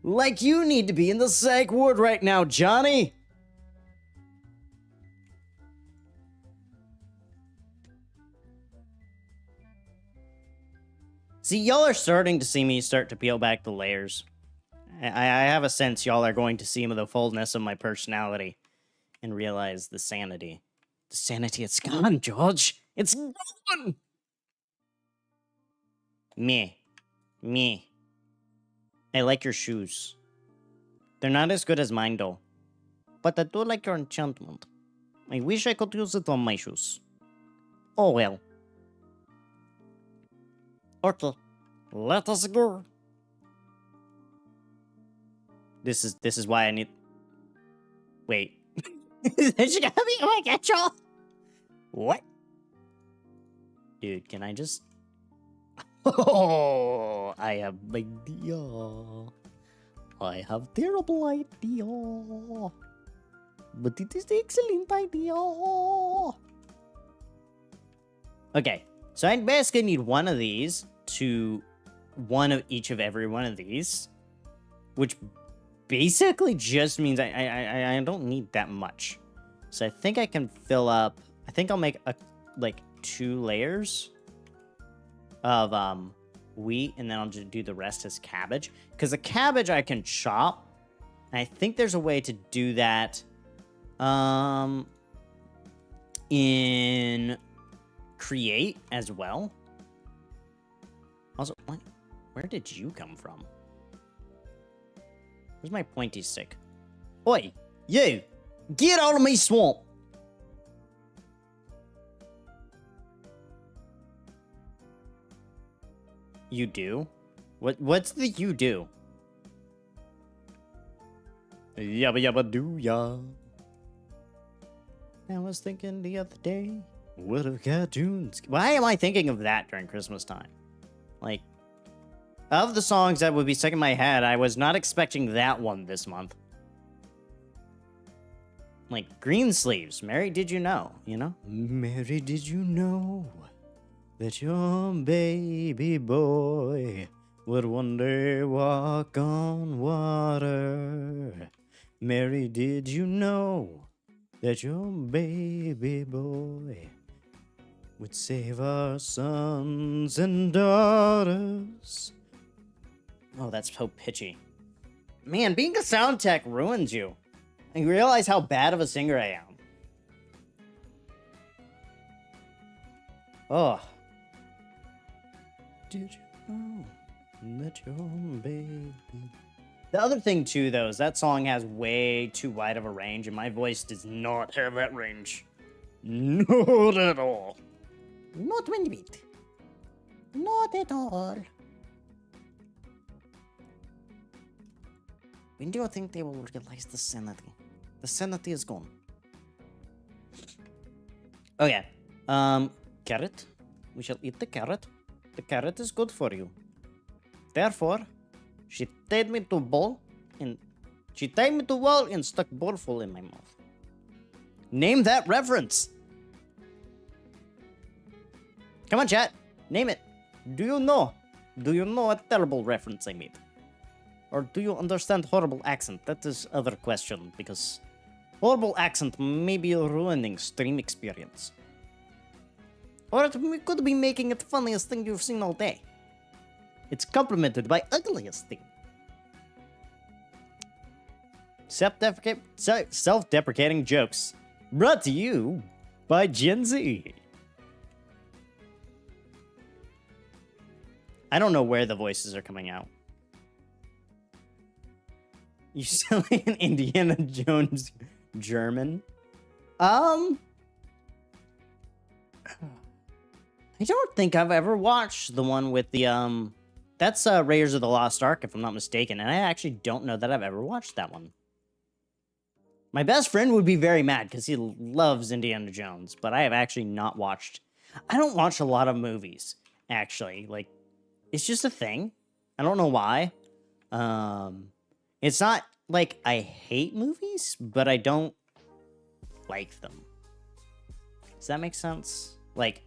Like you need to be in the psych ward right now, Johnny. See, y'all are starting to see me start to peel back the layers. I have a sense y'all are going to see the fullness of my personality and realize the sanity. The sanity, it's gone, George. It's gone! Me. I like your shoes. They're not as good as mine, though. But I do like your enchantment. I wish I could use it on my shoes. Oh well. Okay, let us go. This is why I need... Wait. Is she gonna be my control? What? Dude, can I just... Oh, I have idea. I have terrible idea. But it is the excellent idea. Okay, so I basically need one of these to one of each of every one of these, which basically just means I don't need that much. So I think I can fill up. I think I'll make like 2 layers of wheat, and then I'll just do the rest as cabbage. Because the cabbage I can chop. And I think there's a way to do that in create as well. Also, where did you come from? Where's my pointy stick? Oi, you! Get out of my swamp! You do? What's the you do? Yabba yabba doo ya. I was thinking the other day, what if cartoons... Why am I thinking of that during Christmas time? Like, of the songs that would be stuck in my head, I was not expecting that one this month. Like, Green Sleeves, Mary, did you know? You know? Mary, did you know that your baby boy would one day walk on water? Mary, did you know that your baby boy would save our sons and daughters? Oh, that's so pitchy. Man, being a sound tech ruins you. And you realize how bad of a singer I am. Oh. Did you know that your baby... The other thing, too, though, is that song has way too wide of a range, and my voice does not have that range. Not at all. Not one bit. Not at all. When do you think they will realize the sanity? The sanity is gone. Okay. Carrot. We shall eat the carrot. The carrot is good for you. Therefore, she tied me to bowl and wall and stuck bowlful in my mouth. Name that reference. Come on, chat. Name it. Do you know? Do you know what terrible reference I made? Or do you understand horrible accent? That is other question, because horrible accent may be ruining stream experience. Or we could be making it the funniest thing you've seen all day. It's complemented by ugliest thing. Self-deprecating jokes. Brought to you by Gen Z. I don't know where the voices are coming out. You sound like an Indiana Jones German. I don't think I've ever watched the one with the, that's, Raiders of the Lost Ark, if I'm not mistaken, and I actually don't know that I've ever watched that one. My best friend would be very mad, because he loves Indiana Jones, but I have actually not watched... I don't watch a lot of movies, actually. Like, it's just a thing. I don't know why. It's not like I hate movies, but I don't like them. Does that make sense? Like,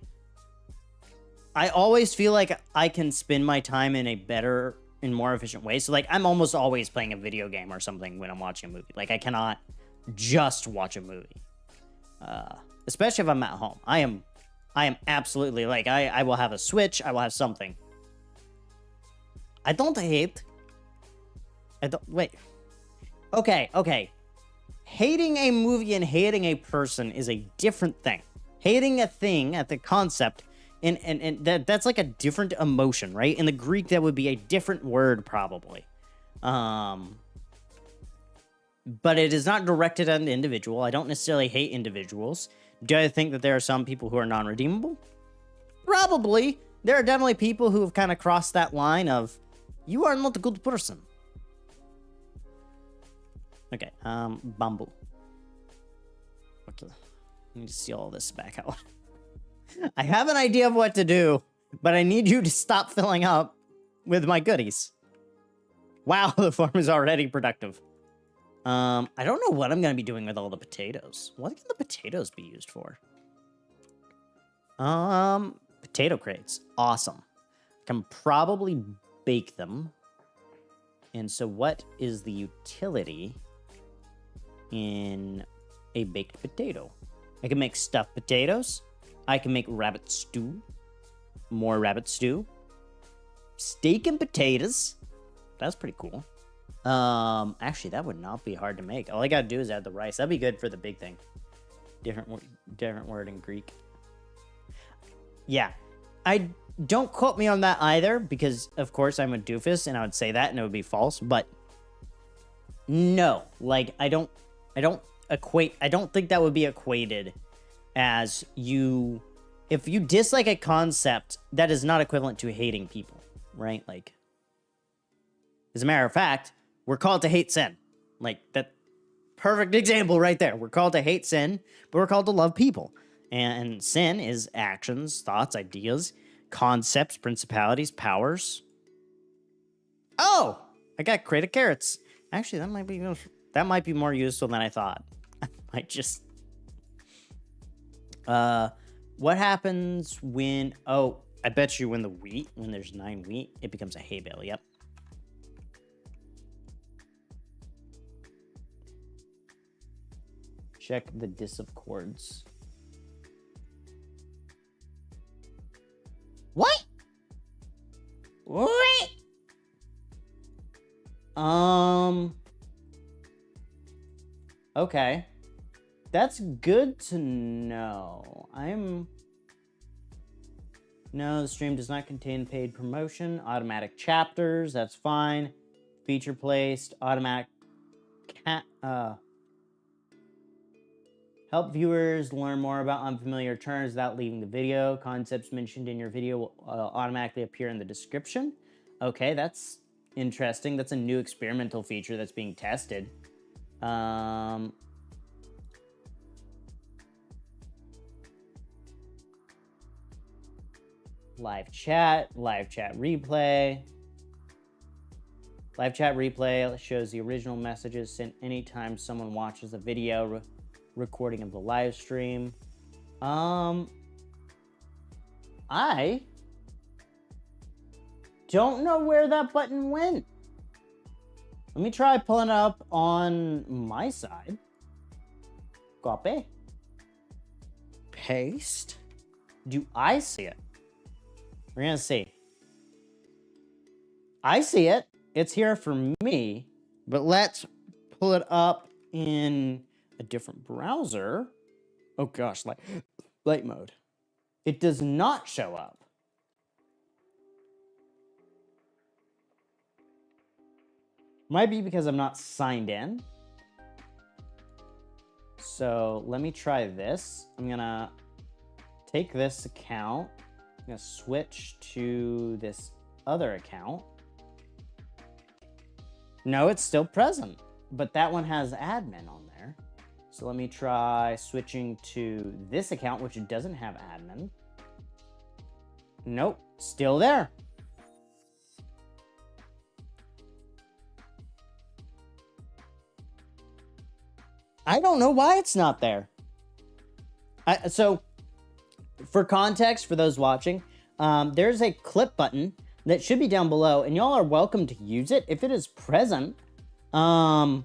I always feel like I can spend my time in a better and more efficient way. So, like, I'm almost always playing a video game or something when I'm watching a movie. Like, I cannot just watch a movie. Especially if I'm at home. I am absolutely, like, I will have a Switch. I will have something. I don't hate... Wait. Okay. Hating a movie and hating a person is a different thing. Hating a thing at the concept, and that's like a different emotion, right? In the Greek, that would be a different word, probably. But it is not directed at an individual. I don't necessarily hate individuals. Do I think that there are some people who are non-redeemable? Probably. There are definitely people who have kind of crossed that line of, you are not a good person. Okay, bamboo. Okay, I need to see all this back out. I have an idea of what to do, but I need you to stop filling up with my goodies. Wow, the farm is already productive. I don't know what I'm going to be doing with all the potatoes. What can the potatoes be used for? Potato crates. Awesome. Can probably bake them. And so what is the utility in a baked potato? I can make stuffed potatoes. I can make rabbit stew. More rabbit stew. Steak and potatoes. That's pretty cool. Actually, that would not be hard to make. All I gotta do is add the rice. That'd be good for the big thing. Different word in Greek. Yeah. I don't quote me on that either, because of course I'm a doofus and I would say that and it would be false, but no, like I don't think that would be equated as you, if you dislike a concept, that is not equivalent to hating people, right? Like, as a matter of fact, we're called to hate sin. Like, that perfect example right there. We're called to hate sin, but we're called to love people. And sin is actions, thoughts, ideas, concepts, principalities, powers. Oh, I got crate of carrots. Actually, that might be more useful than I thought. I might just... what happens when... Oh, I bet you when there's 9 wheat, it becomes a hay bale. Yep. Check the dis of chords. What? What? Okay. That's good to know. No, the stream does not contain paid promotion. Automatic chapters, that's fine. Feature placed, automatic help viewers learn more about unfamiliar terms without leaving the video. Concepts mentioned in your video will automatically appear in the description. Okay, that's interesting. That's a new experimental feature that's being tested. Live chat replay. Live chat replay shows the original messages sent anytime someone watches a video recording of the live stream. I don't know where that button went. Let me try pulling it up on my side. Copy. Paste. Do I see it? We're gonna see. I see it. It's here for me, but let's pull it up in a different browser. Oh gosh, light mode. It does not show up. Might be because I'm not signed in. So let me try this. I'm gonna take this account. I'm gonna switch to this other account. No, it's still present, but that one has admin on there. So let me try switching to this account, which doesn't have admin. Nope, still there. I don't know why it's not there. So, for context, for those watching, there's a clip button that should be down below, and y'all are welcome to use it if it is present. I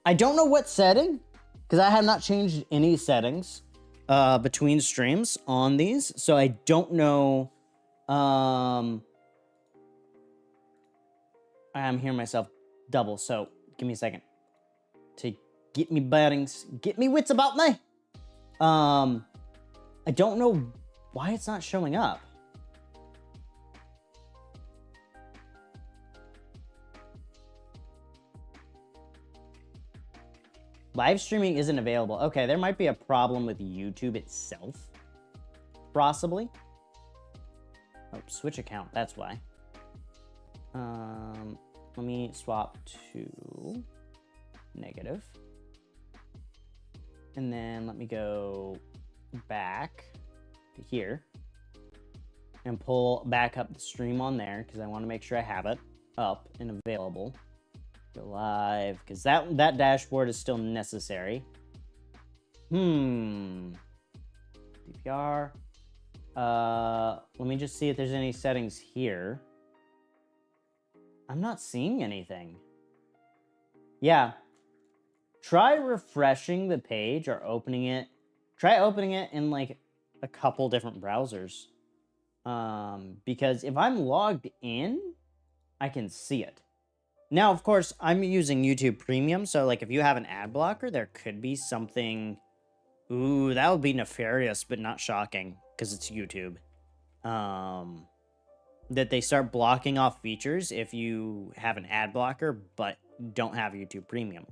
don't know what setting, because I have not changed any settings between streams on these, so I don't know. I'm hearing myself double, so give me a second to get me bearings, get me wits about me. I don't know why it's not showing up. Live streaming isn't available. Okay, there might be a problem with YouTube itself. Possibly. Oh, switch account, that's why. Let me swap to negative. And then let me go back to here and pull back up the stream on there because I want to make sure I have it up and available. Go live because that dashboard is still necessary. DPR. Let me just see if there's any settings here. I'm not seeing anything. Yeah. Try refreshing the page or opening it. Try opening it in like a couple different browsers. Because if I'm logged in, I can see it. Now, of course, I'm using YouTube Premium, so like if you have an ad blocker, there could be something. Ooh, that would be nefarious, but not shocking because it's YouTube. That they start blocking off features if you have an ad blocker but don't have YouTube Premium.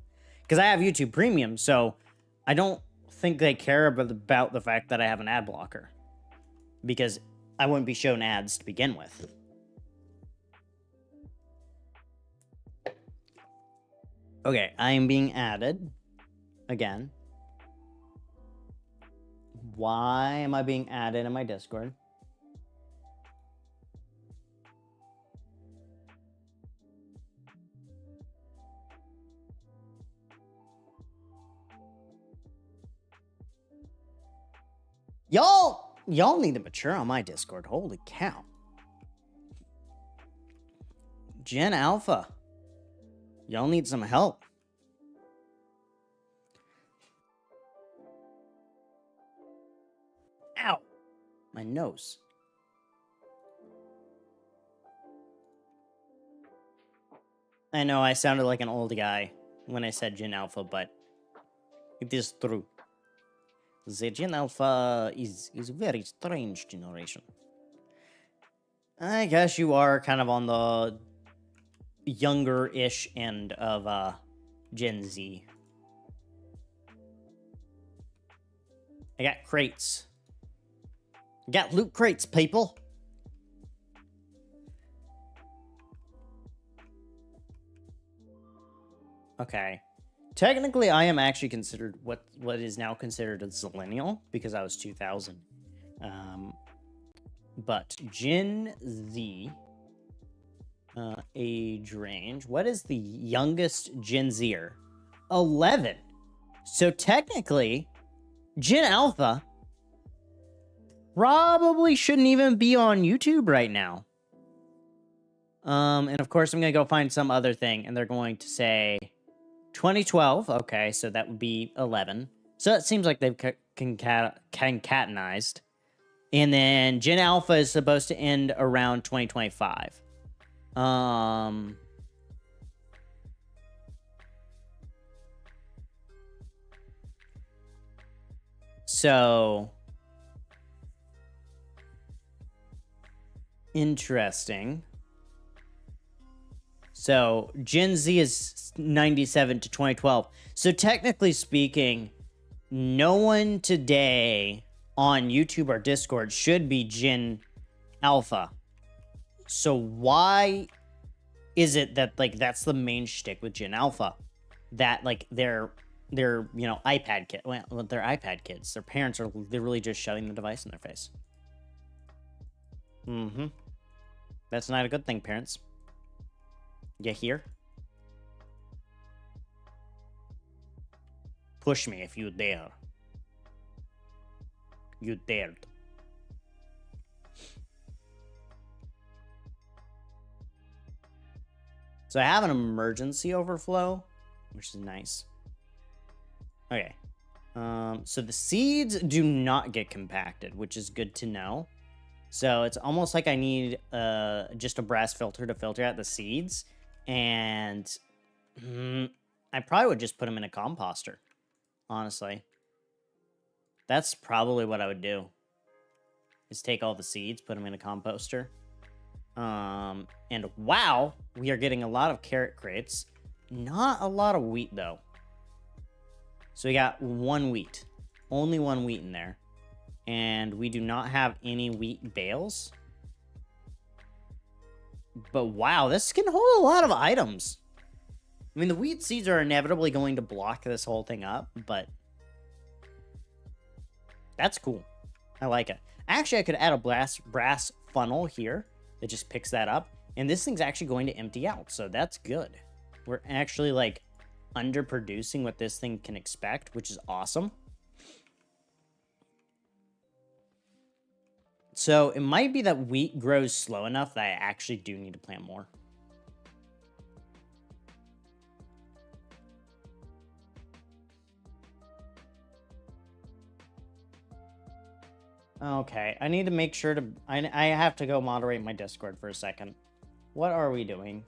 Because I have YouTube Premium, so I don't think they care about the fact that I have an ad blocker. Because I wouldn't be shown ads to begin with. Okay, I am being added. Again. Why am I being added in my Discord? Y'all need to mature on my Discord. Holy cow. Gen Alpha. Y'all need some help. Ow. My nose. I know I sounded like an old guy when I said Gen Alpha, but it is true. The Gen Alpha is a very strange generation. I guess you are kind of on the younger-ish end of Gen Z. I got crates. I got loot crates, people. Okay. Technically, I am actually considered what is now considered a zillennial because I was 2000. But Gen Z age range. What is the youngest Gen Zer? 11. So technically, Gen Alpha probably shouldn't even be on YouTube right now. And of course, I'm going to go find some other thing, and they're going to say 2012. Okay, so that would be 11. So it seems like they've concatenized. And then Gen Alpha is supposed to end around 2025. So interesting. So Gen Z is 97 to 2012. So technically speaking, no one today on YouTube or Discord should be Gen Alpha. So why is it that like that's the main shtick with Gen Alpha? That like they're iPad kids. Well, they're iPad kids. Their parents are literally just shoving the device in their face. That's not a good thing, parents. You hear? Push me if you dare. You dared. So I have an emergency overflow, which is nice. Okay. So the seeds do not get compacted, which is good to know. So it's almost like I need just a brass filter to filter out the seeds. And I probably would just put them in a composter, honestly. That's probably what I would do. Is take all the seeds, put them in a composter. And wow, we are getting a lot of carrot crates. Not a lot of wheat, though. So we got one wheat. Only one wheat in there. And we do not have any wheat bales. But wow, this can hold a lot of items. I mean, the wheat seeds are inevitably going to block this whole thing up, but that's cool. I like it. Actually, I could add a brass funnel here that just picks that up. And this thing's actually going to empty out, so that's good. We're actually, like, underproducing what this thing can expect, which is awesome. So it might be that wheat grows slow enough that I actually do need to plant more. Okay, I need to make sure to... I have to go moderate my Discord for a second. What are we doing?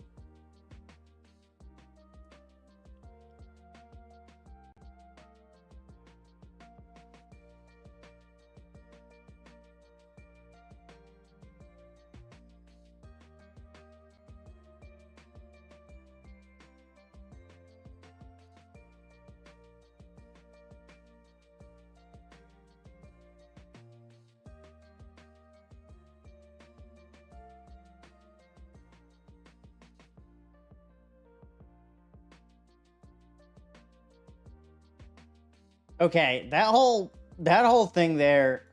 Okay, that whole thing there.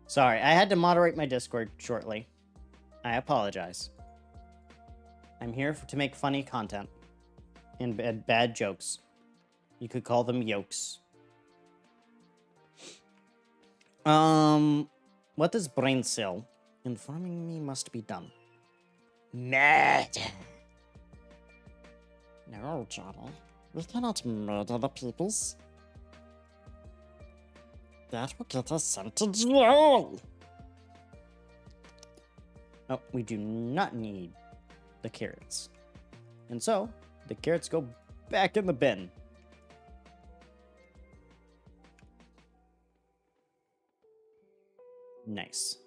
Sorry, I had to moderate my Discord shortly. I apologize. I'm here to make funny content and bad jokes. You could call them yokes. What does brain cell? Informing me must be done. Mad. No, Johnny. We cannot murder the peoples. That will get us sent to jail. Oh, we do not need the carrots. And so, the carrots go back in the bin. Nice.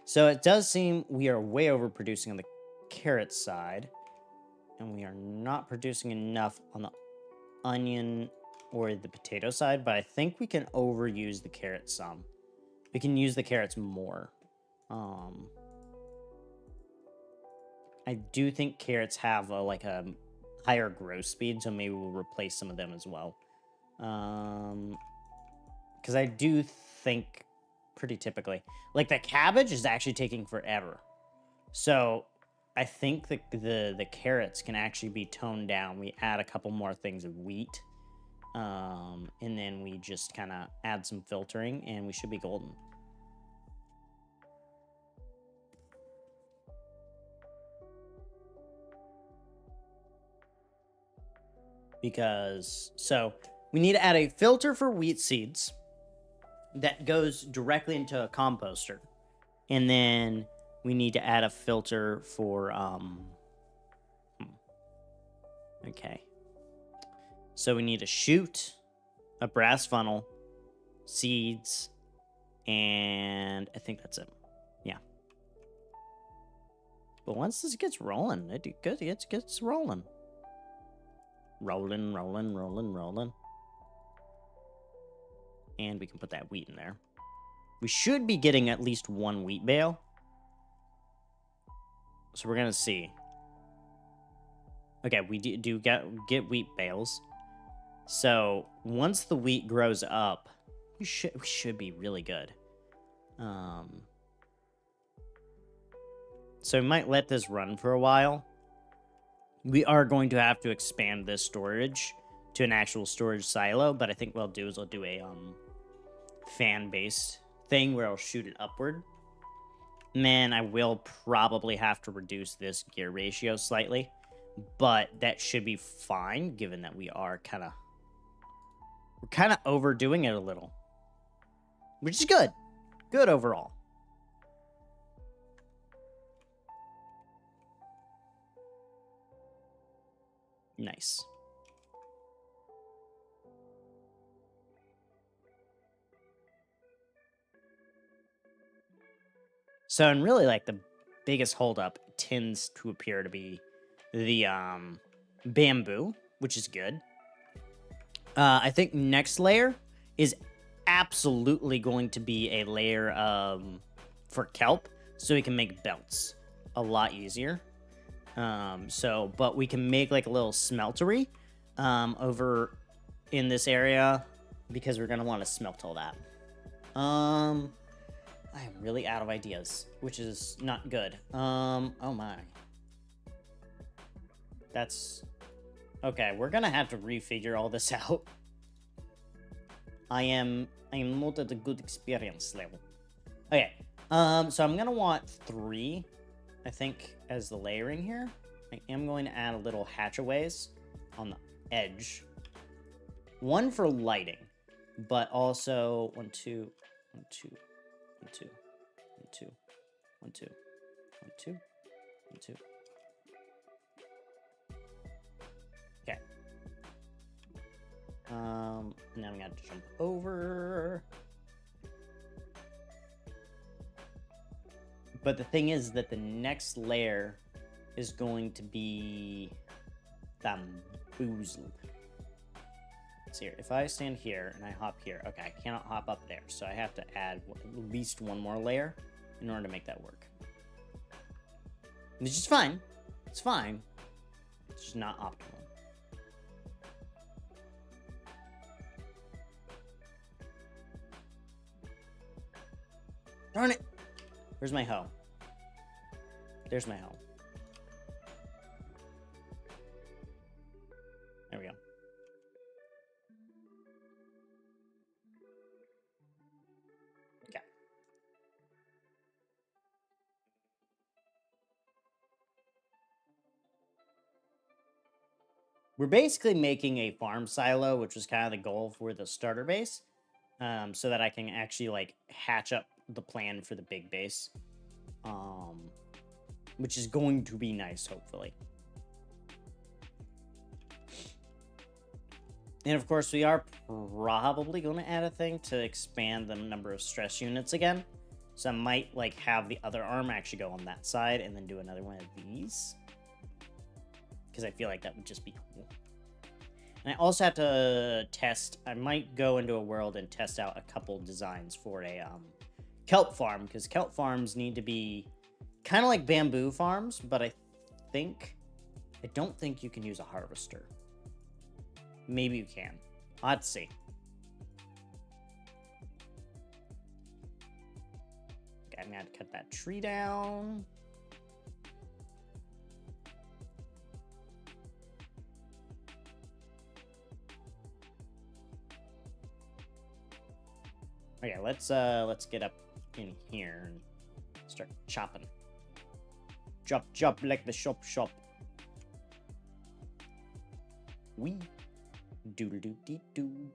So it does seem we are way overproducing on the carrot side. And we are not producing enough on the onion or the potato side, but I think we can overuse the carrots some. We can use the carrots more. I do think carrots have a higher growth speed, so maybe we'll replace some of them as well. Because I do think pretty typically, like the cabbage is actually taking forever. So I think the carrots can actually be toned down. We add a couple more things of wheat. And then we just kind of add some filtering and we should be golden. Because, so we need to add a filter for wheat seeds that goes directly into a composter. And then we need to add a filter for, okay. So we need a chute, a brass funnel, seeds, And I think that's it. Yeah. But once this gets rolling, it gets rolling. Rolling, rolling, rolling, rolling. And we can put that wheat in there. We should be getting at least one wheat bale. So we're going to see. Okay, we do get wheat bales. So once the wheat grows up, we should be really good. So we might let this run for a while. We are going to have to expand this storage to an actual storage silo, but I think what I'll do is I'll do a fan-based thing where I'll shoot it upward. And then I will probably have to reduce this gear ratio slightly, but that should be fine given that we're kind of overdoing it a little, which is good. Good overall. Nice. So, and really, like, the biggest holdup tends to appear to be the bamboo, which is good. I think next layer is absolutely going to be a layer for kelp, so we can make belts a lot easier. But we can make like a little smeltery over in this area because we're gonna want to smelt all that. I am really out of ideas, which is not good. Oh my. That's okay. We're gonna have to refigure all this out. I am not at a good experience level. Okay. So I'm gonna want 3, I think, as the layering here. I am going to add a little hatchaways on the edge. 1 for lighting, but also 1, 2, 1, 2, 1, 2, 1, 2, 1, 2, 1, 2, 1, 2. Okay. Now I'm gonna jump over. But the thing is that the next layer is going to be bamboozled. Let's see here. If I stand here and I hop here, okay, I cannot hop up there, so I have to add at least 1 more layer in order to make that work. Which is fine. It's fine. It's just not optimal. Darn it! Where's my hoe? There's my hoe. There we go. Okay. We're basically making a farm silo, which was kind of the goal for the starter base, so that I can actually like hatch up the plan for the big base, which is going to be nice, hopefully. And of course, we are probably going to add a thing to expand the number of stress units again. So I might like have the other arm actually go on that side and then do another one of these, because I feel like that would just be cool. And I also have to test. I might go into a world and test out a couple designs for a kelp farm, because kelp farms need to be kind of like bamboo farms, but I don't think you can use a harvester. Maybe you can. I'll have to see. Okay, I'm gonna have to cut that tree down. Okay, let's get up in here and start chopping. Chop like the shop. Wee. Doodle-doo-dee-doo.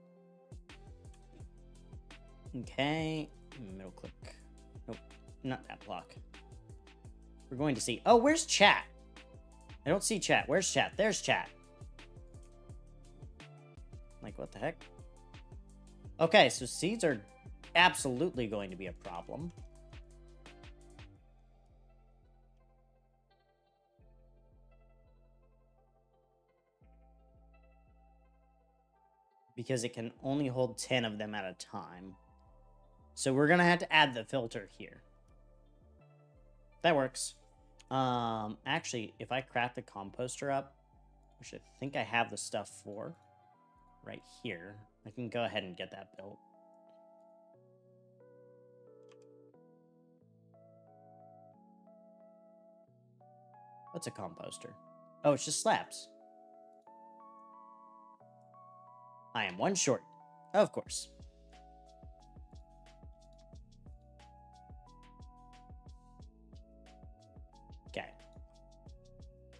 Okay. Middle click. Nope. Not that block. We're going to see. Oh, where's chat? I don't see chat. Where's chat? There's chat. Like, what the heck? Okay, so seeds are absolutely going to be a problem. Because it can only hold 10 of them at a time. So we're going to have to add the filter here. That works. Actually, if I craft the composter up, which I think I have the stuff for right here, I can go ahead and get that built. What's a composter? Oh, it's just slabs. I am one short. Of course. Okay.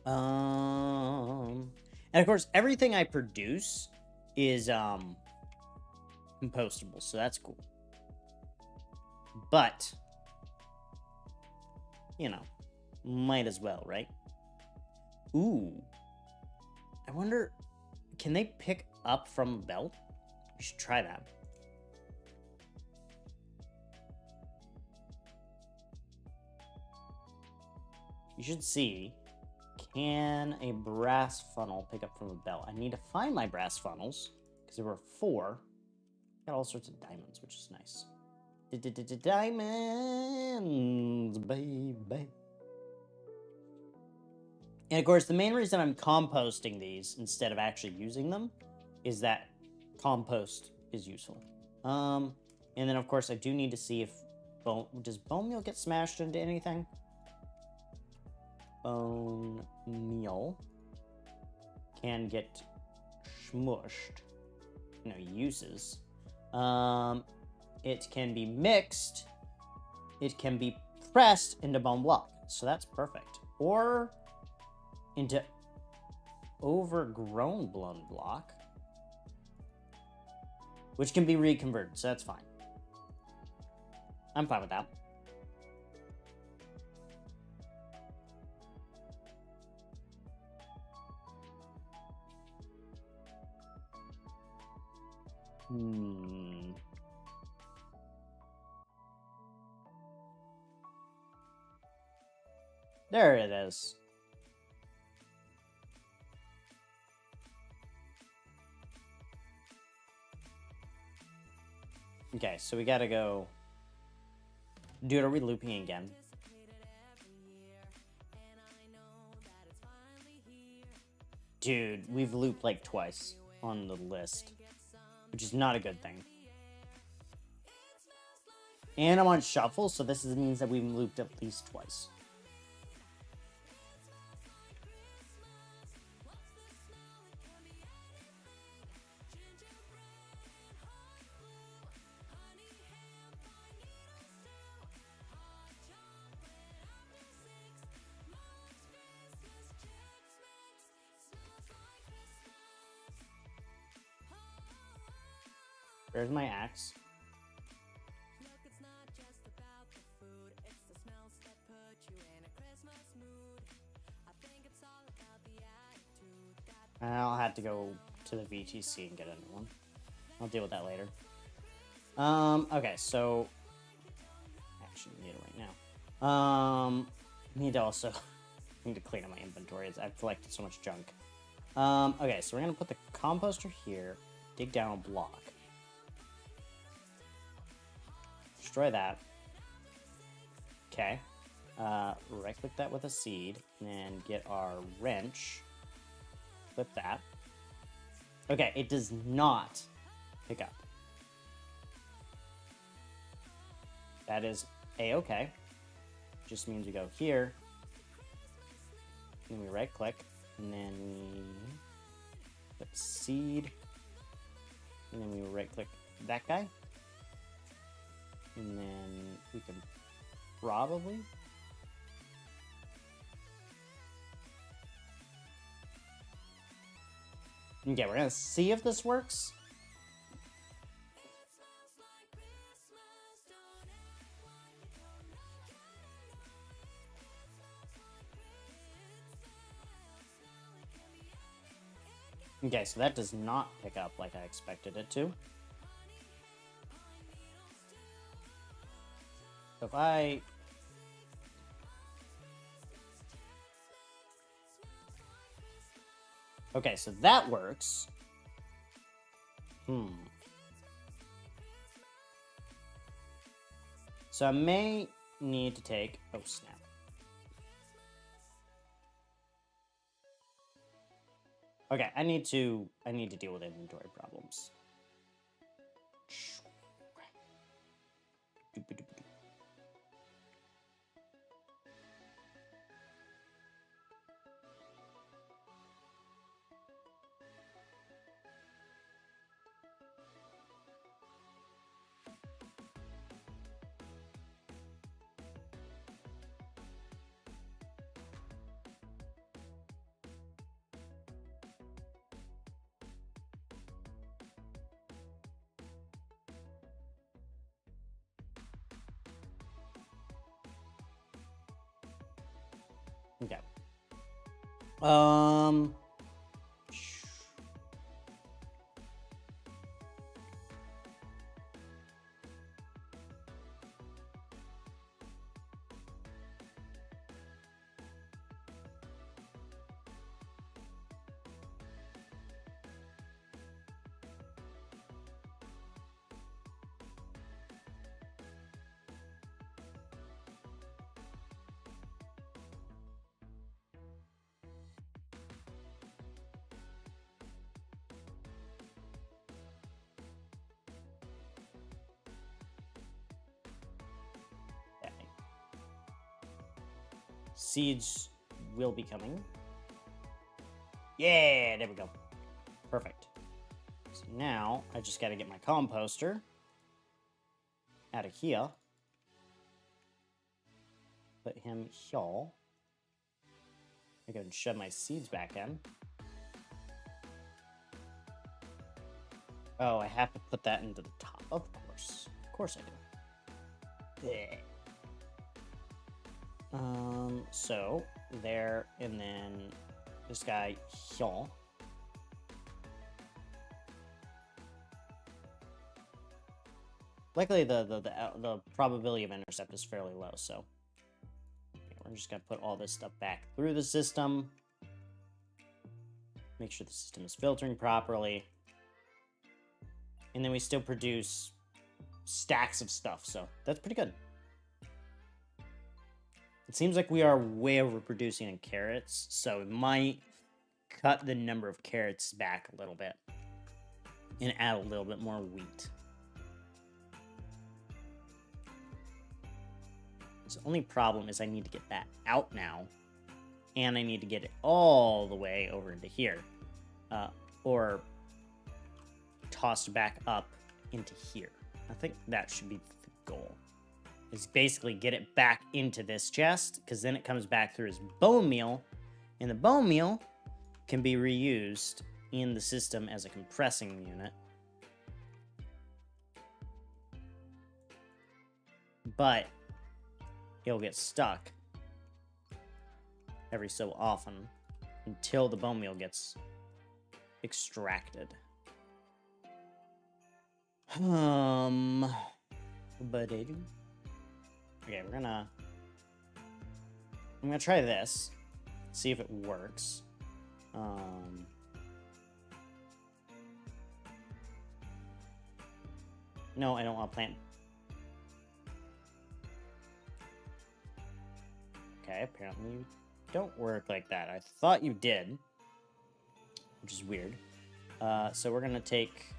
And of course, everything I produce is compostable, so that's cool. But you know, might as well, right? Ooh. I wonder, can they pick up from a belt? We should try that. You should see, can a brass funnel pick up from a belt? I need to find my brass funnels, because there were 4. Got all sorts of diamonds, which is nice. Diamonds, baby. And of course, the main reason I'm composting these instead of actually using them is that compost is useful. And then of course I do need to see if does bone meal get smashed into anything? Bone meal can get smushed. No uses. It can be mixed. It can be pressed into bone block. So that's perfect. Or into overgrown bone block, which can be reconverted, so that's fine. I'm fine with that. There it is. Okay, so we gotta go... Dude, are we looping again? Dude, we've looped like twice on the list, which is not a good thing. And I'm on shuffle, so this means that we've looped at least twice. Where's my axe? I'll have to go to the VTC and get a new one. I'll deal with that later. Okay, so... Actually, need it right now. Need to also... need to clean up my inventory. I've collected so much junk. Okay, so we're gonna put the composter here. Dig down a block. Destroy that. Okay. Right-click that with a seed, and then get our wrench. Flip that. Okay, it does not pick up. That is A-okay. Just means we go here, and we right-click, and then we flip seed, and then we right-click that guy. And then we can probably... Okay, we're gonna see if this works. Okay, so that does not pick up like I expected it to. So if I... Okay, so that works. So I may need to take... Oh, snap. Okay, I need to deal with inventory problems. Okay. Seeds will be coming. Yeah, there we go. Perfect. So now I just got to get my composter out of here. Put him here. I go and shove my seeds back in. Oh, I have to put that into the top. Of course. Of course I do. Yeah. So there, and then this guy here. Luckily, the probability of intercept is fairly low, so we're just gonna put all this stuff back through the system. Make sure the system is filtering properly, and then we still produce stacks of stuff, so that's pretty good. It seems like we are way overproducing in carrots, so it might cut the number of carrots back a little bit and add a little bit more wheat. So the only problem is I need to get that out now, and I need to get it all the way over into here, or tossed back up into here. I think that should be the goal. Is basically get it back into this chest, because then it comes back through as bone meal, and the bone meal can be reused in the system as a compressing unit. But it'll get stuck every so often until the bone meal gets extracted. But I do. Okay, I'm gonna try this, see if it works. No, I don't want to plant. Okay, apparently you don't work like that. I thought you did, which is weird. So we're gonna take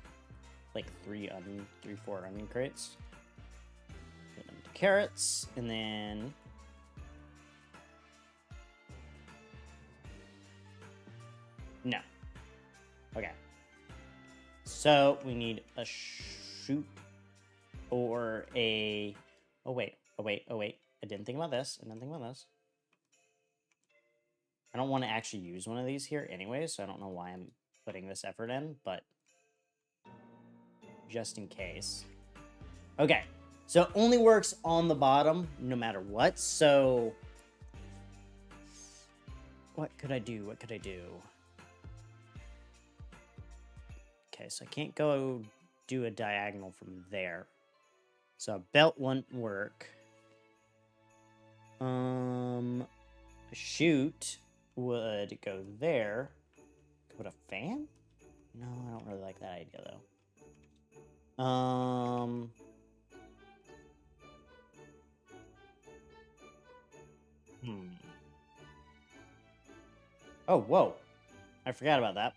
like 4 onion crates. Put them to carrots, and then no. Okay. So we need a shoot or a. Oh wait. I didn't think about this. I don't want to actually use one of these here anyway, so I don't know why I'm putting this effort in, but just in case. Okay, so it only works on the bottom no matter what, so what could I do? Okay, so I can't go do a diagonal from there. So a belt wouldn't work. A chute would go there. Put a fan? No, I don't really like that idea, though. Oh, whoa. I forgot about that.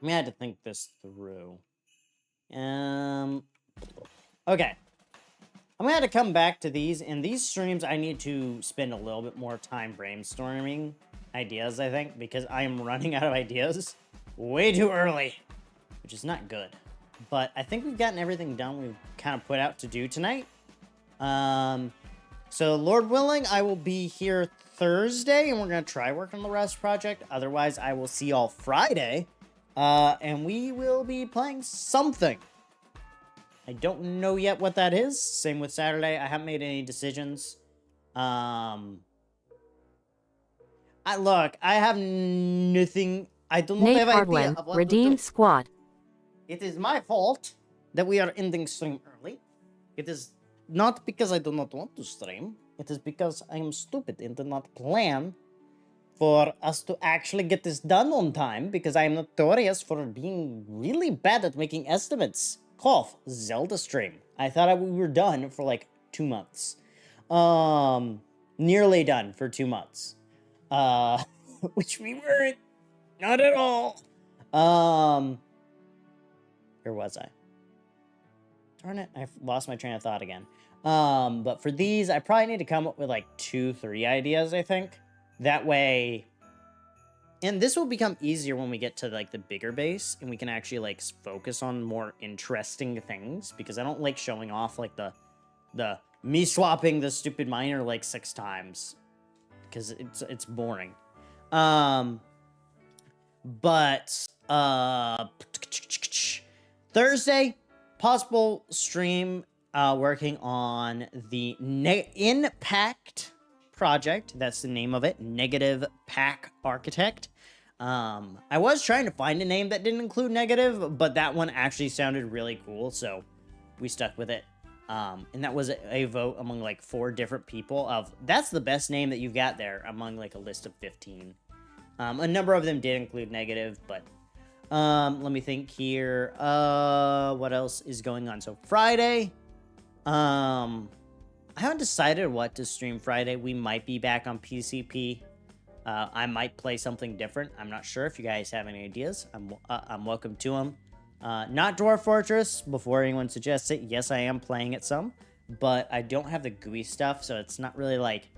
I had to think this through. Okay. I'm gonna have to come back to these. In these streams, I need to spend a little bit more time brainstorming ideas, I think, because I am running out of ideas way too early, which is not good. But I think we've gotten everything done we've kind of put out to do tonight. So Lord willing, I will be here Thursday, and we're gonna try work on the Rust project. Otherwise, I will see y'all Friday, and we will be playing something. I don't know yet what that is. Same with Saturday. I haven't made any decisions. I have nothing. I do not Nate have idea Hardwin, of what redeemed to do. squad. It is my fault that we are ending stream early. It is not because I do not want to stream. It is because I am stupid and did not plan for us to actually get this done on time, because I am notorious for being really bad at making estimates. Cough, Zelda stream. I thought we were done for like 2 months. Nearly done for 2 months. Which we weren't. Not at all. Where was I? Darn it, I lost my train of thought again. But for these, I probably need to come up with like 2-3 ideas, I think. That way, and this will become easier when we get to like the bigger base and we can actually like focus on more interesting things, because I don't like showing off like the me swapping the stupid miner like 6 times, because it's boring. But Thursday, possible stream working on the Impact project. That's the name of it. Negative Pack Architect. I was trying to find a name that didn't include negative, but that one actually sounded really cool, so we stuck with it. And that was a vote among like 4 different people of that's the best name that you've got there among like a list of 15. A number of them did include negative, but let me think here. What else is going on? So Friday, I haven't decided what to stream Friday. We might be back on PCP. I might play something different. I'm not sure. If you guys have any ideas, I'm welcome to them. Not Dwarf Fortress, before anyone suggests it. Yes, I am playing it some, but I don't have the GUI stuff, so it's not really like...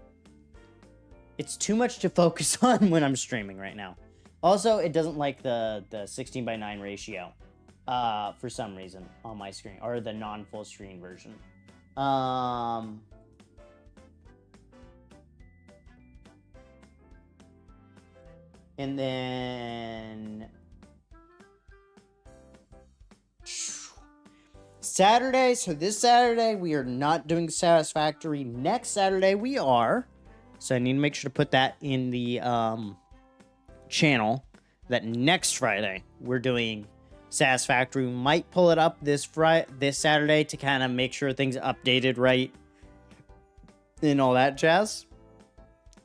It's too much to focus on when I'm streaming right now. Also, it doesn't like the 16:9 ratio for some reason on my screen, or the non-full screen version. And then Saturday. So this Saturday we are not doing Satisfactory. Next Saturday we are. So I need to make sure to put that in the channel. That next Friday we're doing Satisfactory. We might pull it up this Saturday to kind of make sure things are updated right and all that jazz.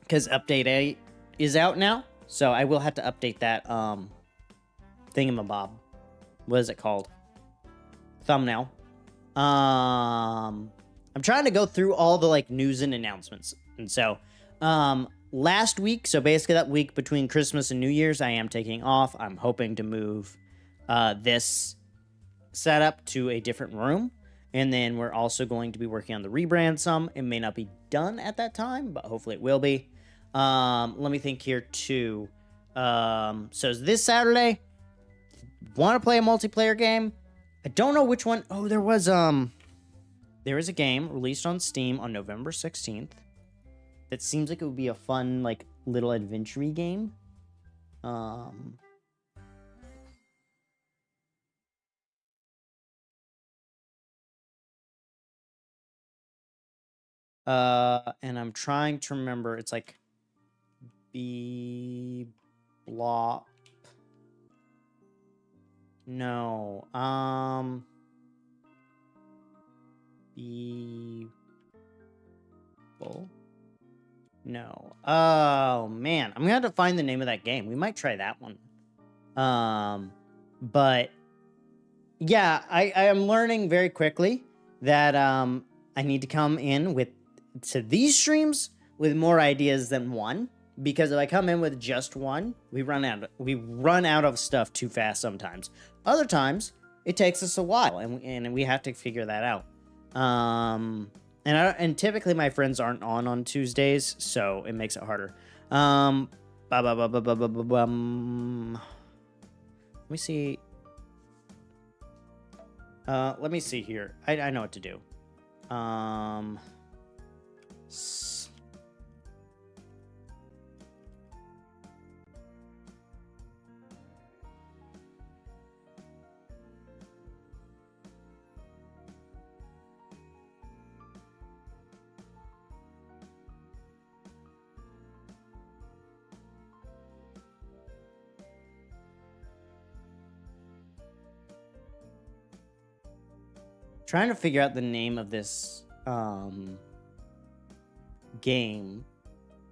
Because update 8 is out now. So I will have to update that thingamabob. What is it called? Thumbnail. I'm trying to go through all the like news and announcements. And so last week, so basically that week between Christmas and New Year's, I am taking off. I'm hoping to move this setup to a different room. And then we're also going to be working on the rebrand some. It may not be done at that time, but hopefully it will be. Let me think here too. So this Saturday, want to play a multiplayer game? I don't know which one. Oh, there is a game released on Steam on November 16th that seems like it would be a fun, like, little adventure-y game. And I'm trying to remember. It's like B block. No. B bull. No. Oh man, I'm gonna have to find the name of that game. We might try that one. But yeah, I am learning very quickly that I need to come in to these streams with more ideas than one, because if I come in with just one, we run out of stuff too fast sometimes. Other times it takes us a while, and we have to figure that out. And typically my friends aren't on Tuesdays, so it makes it harder. Let me see. Let me see here. I know what to do. Trying to figure out the name of this game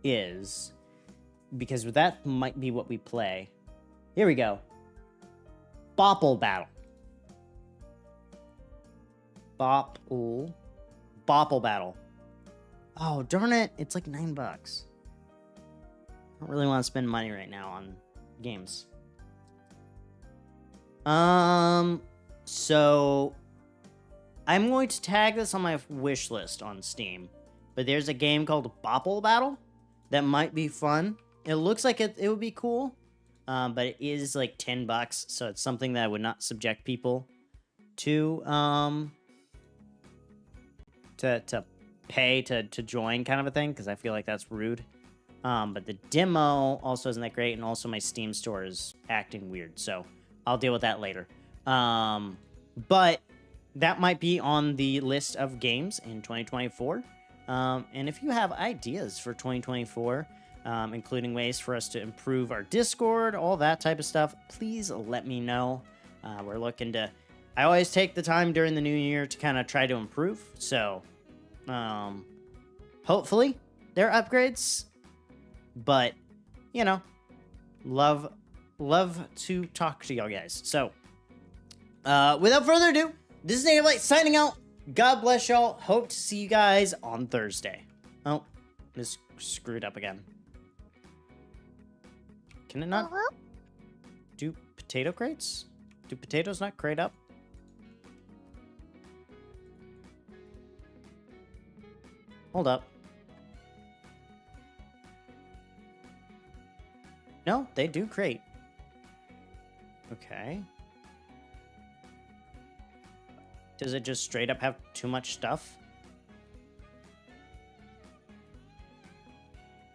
is, because that might be what we play. Here we go. Bopple Battle. Bopple Battle. Oh, darn it. It's like $9. I don't really want to spend money right now on games. So I'm going to tag this on my wish list on Steam. But there's a game called Bopple Battle that might be fun. It looks like it would be cool. But it is like $10, so it's something that I would not subject people to pay to join, kind of a thing, because I feel like that's rude. But the demo also isn't that great, and also my Steam store is acting weird, so I'll deal with that later. But that might be on the list of games in 2024. And if you have ideas for 2024, including ways for us to improve our Discord, all that type of stuff, please let me know. We're looking to... I always take the time during the new year to kind of try to improve, so hopefully there are upgrades. But, you know, love to talk to y'all guys. So, without further ado, this is Native Light signing out. God bless y'all. Hope to see you guys on Thursday. Oh, this screwed up again. Can it not do potato crates? Do potatoes not crate up? Hold up. No, they do crate. Okay. Does it just straight up have too much stuff?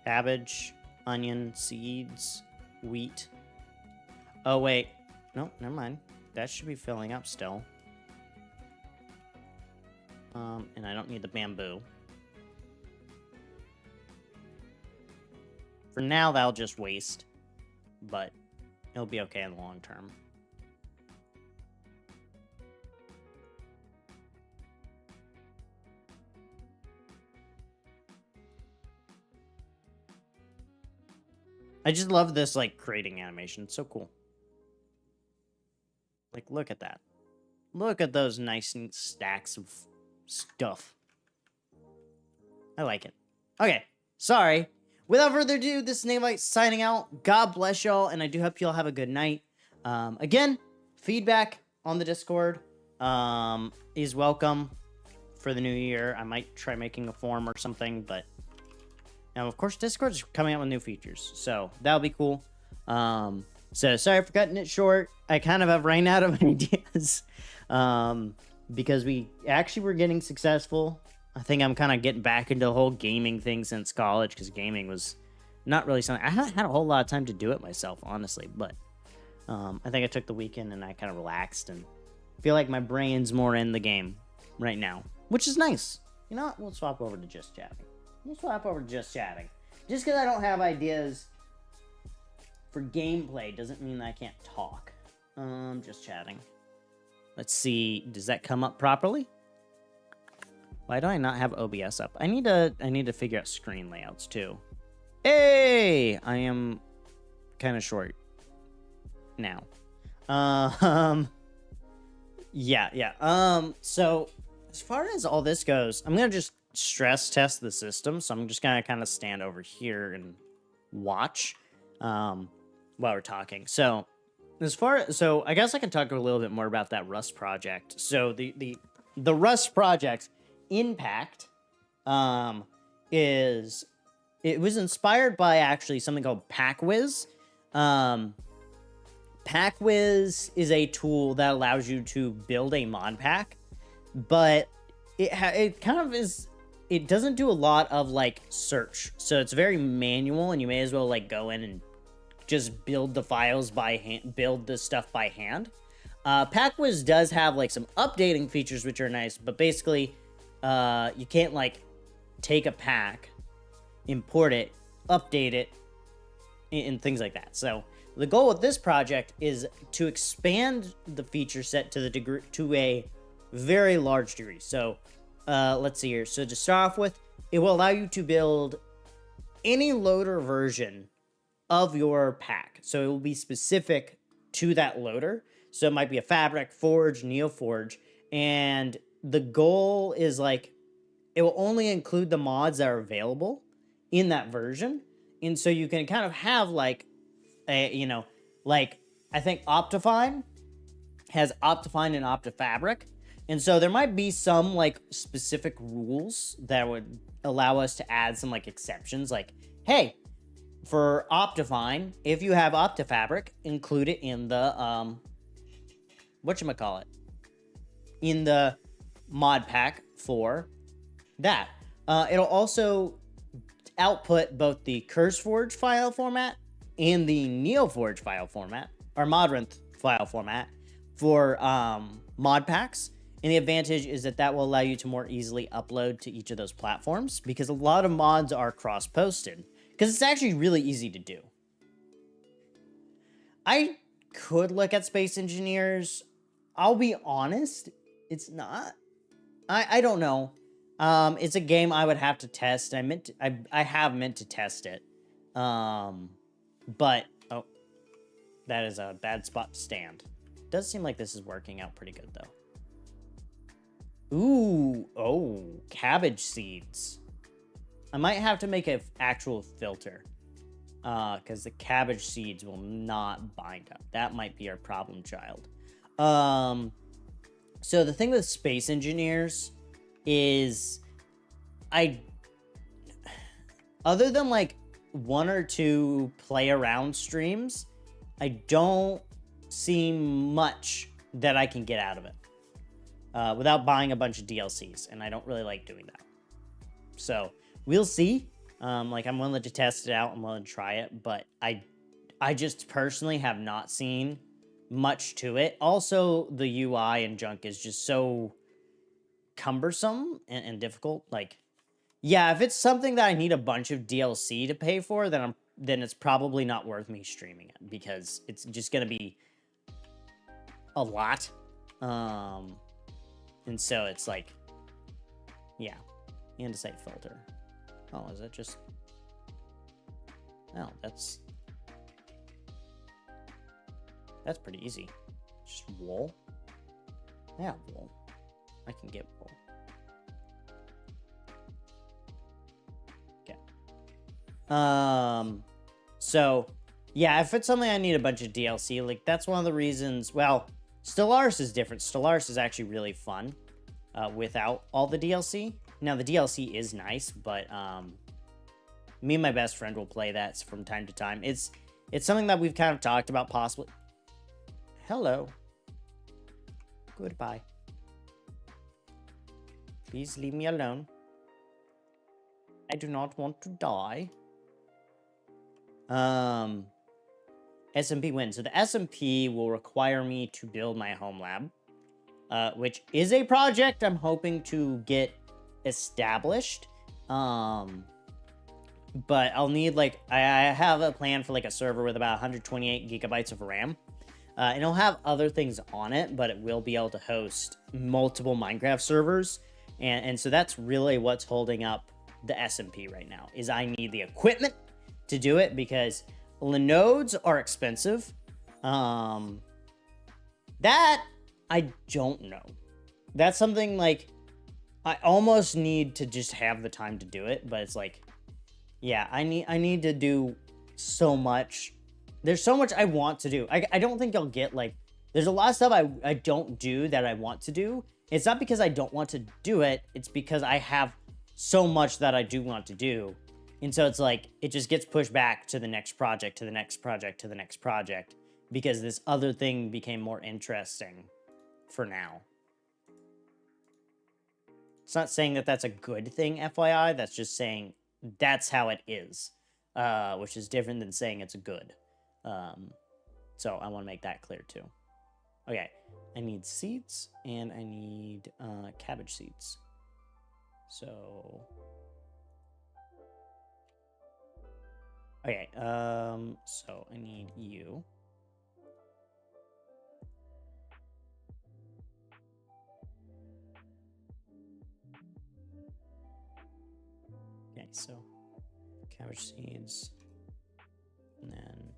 Cabbage, onion, seeds, wheat. Oh, wait. No, never mind. That should be filling up still. And I don't need the bamboo. For now, that'll just waste. But it'll be okay in the long term. I just love this, like, crating animation. It's so cool. Like, look at that. Look at those nice neat stacks of stuff. I like it. Okay, sorry. Without further ado, this is Namelite signing out. God bless y'all, and I do hope y'all have a good night. Again, feedback on the Discord is welcome for the new year. I might try making a form or something, but... Now, of course, Discord's coming out with new features, so that'll be cool. So sorry for cutting it short. I kind of have ran out of ideas because we actually were getting successful. I think I'm kind of getting back into the whole gaming thing since college, because gaming was not really something... I haven't had a whole lot of time to do it myself, honestly, but I think I took the weekend and I kind of relaxed and feel like my brain's more in the game right now, which is nice. You know what? We'll swap over to just chatting. We'll swap over to just chatting. Just because I don't have ideas for gameplay doesn't mean that I can't talk. Just chatting. Let's see. Does that come up properly? Why do I not have OBS up? I need to figure out screen layouts too. Hey, I am kind of short now. Yeah. So as far as all this goes, I'm gonna just stress test the system. So I'm just gonna kind of stand over here and watch while we're talking. So I guess I can talk a little bit more about that Rust project. So the Rust project impact is, it was inspired by actually something called PackWiz. PackWiz is a tool that allows you to build a mod pack, but it kind of is, it doesn't do a lot of like search, so it's very manual, and you may as well like go in and just build the files by hand, build the stuff by hand. PackWiz does have like some updating features which are nice, but basically you can't like take a pack, import it, update it, and things like that. So the goal with this project is to expand the feature set to a very large degree. So let's see here. So to start off with, it will allow you to build any loader version of your pack. So it will be specific to that loader. So it might be a Fabric, Forge, Neoforge, and the goal is like, it will only include the mods that are available in that version. And so you can kind of have like like I think Optifine has Optifine and OptiFabric. And so there might be some like specific rules that would allow us to add some like exceptions, like, hey, for Optifine, if you have OptiFabric, include it in the whatchamacallit, in the mod pack for that. It'll also output both the CurseForge file format and the Neoforge file format, or Modrinth file format, for mod packs. And the advantage is that will allow you to more easily upload to each of those platforms, because a lot of mods are cross-posted, because it's actually really easy to do. I could look at Space Engineers. I'll be honest, it's not. I don't know. It's a game I would have to test. I have meant to test it. But, oh, that is a bad spot to stand. It does seem like this is working out pretty good, though. Ooh, oh, cabbage seeds. I might have to make an actual filter, because the cabbage seeds will not bind up. That might be our problem child. So the thing with Space Engineers is, other than like 1 or 2 play around streams, I don't see much that I can get out of it without buying a bunch of DLCs, and I don't really like doing that. So we'll see. Like, I'm willing to test it out. I'm willing to try it, but I just personally have not seen much to it. Also, the UI and junk is just so cumbersome and difficult. Like, yeah, if it's something that I need a bunch of DLC to pay for, then it's probably not worth me streaming it, because it's just gonna be a lot. And so it's like, yeah, andesite filter. Oh, is that just? Oh, that's pretty easy. Just wool. Yeah, wool. I can get wool. So yeah, if it's something I need a bunch of DLC, like, that's one of the reasons. Well, Stellaris is different. Stellaris is actually really fun without all the DLC. Now, the DLC is nice, but me and my best friend will play that from time to time. It's something that we've kind of talked about possibly. Hello. Goodbye. Please leave me alone. I do not want to die. SMP win. So the SMP will require me to build my home lab, which is a project I'm hoping to get established. But I'll need like I have a plan for like a server with about 128 gigabytes of RAM. And it'll have other things on it, but it will be able to host multiple Minecraft servers. And so that's really what's holding up the SMP right now, is I need the equipment to do it, because Linodes are expensive. That I don't know. That's something like I almost need to just have the time to do it, but it's like, yeah, I need to do so much. There's so much I want to do. I don't think I'll get like, there's a lot of stuff I don't do that I want to do. It's not because I don't want to do it. It's because I have so much that I do want to do. And so it's like, it just gets pushed back to the next project, to the next project, to the next project, because this other thing became more interesting for now. It's not saying that that's a good thing, FYI. That's just saying that's how it is, which is different than saying it's good. So I want to make that clear too. Okay, I need seeds and I need cabbage seeds. So okay, so I need you. Okay, so cabbage seeds, and then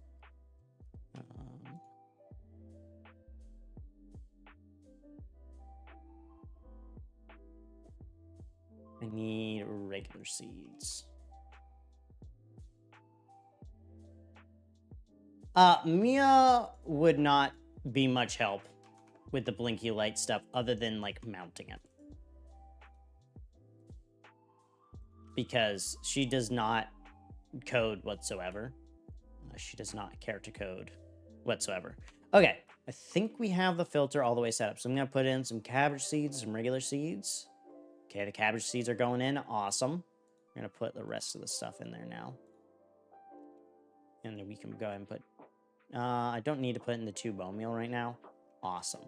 I need regular seeds. Mia would not be much help with the blinky light stuff other than like mounting it. Because she does not code whatsoever. She does not care to code whatsoever. Okay, I think we have the filter all the way set up. So I'm going to put in some cabbage seeds, some regular seeds. Okay, the cabbage seeds are going in. Awesome. I'm going to put the rest of the stuff in there now. And then we can go ahead and put... I don't need to put in the 2 bone meal right now. Awesome.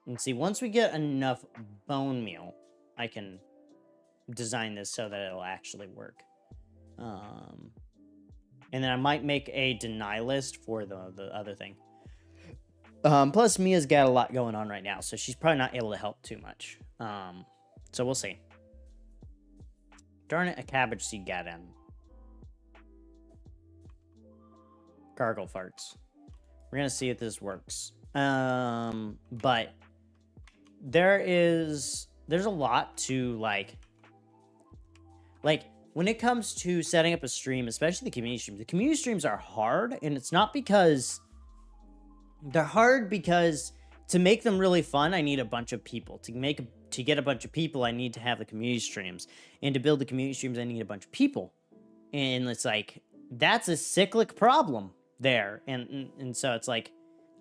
And see, once we get enough bone meal, I can design this so that it'll actually work. And then I might make a deny list for the other thing. Plus, Mia's got a lot going on right now, so she's probably not able to help too much. So we'll see. Darn it, a cabbage seed got in. Gargle farts. We're gonna see if this works. But there's a lot to like when it comes to setting up a stream, especially the community streams. The community streams are hard, and it's not because they're hard, because to make them really fun, I need a bunch of people. To get a bunch of people, I need to have the community streams. And to build the community streams, I need a bunch of people. And it's like, that's a cyclic problem there. And so it's like,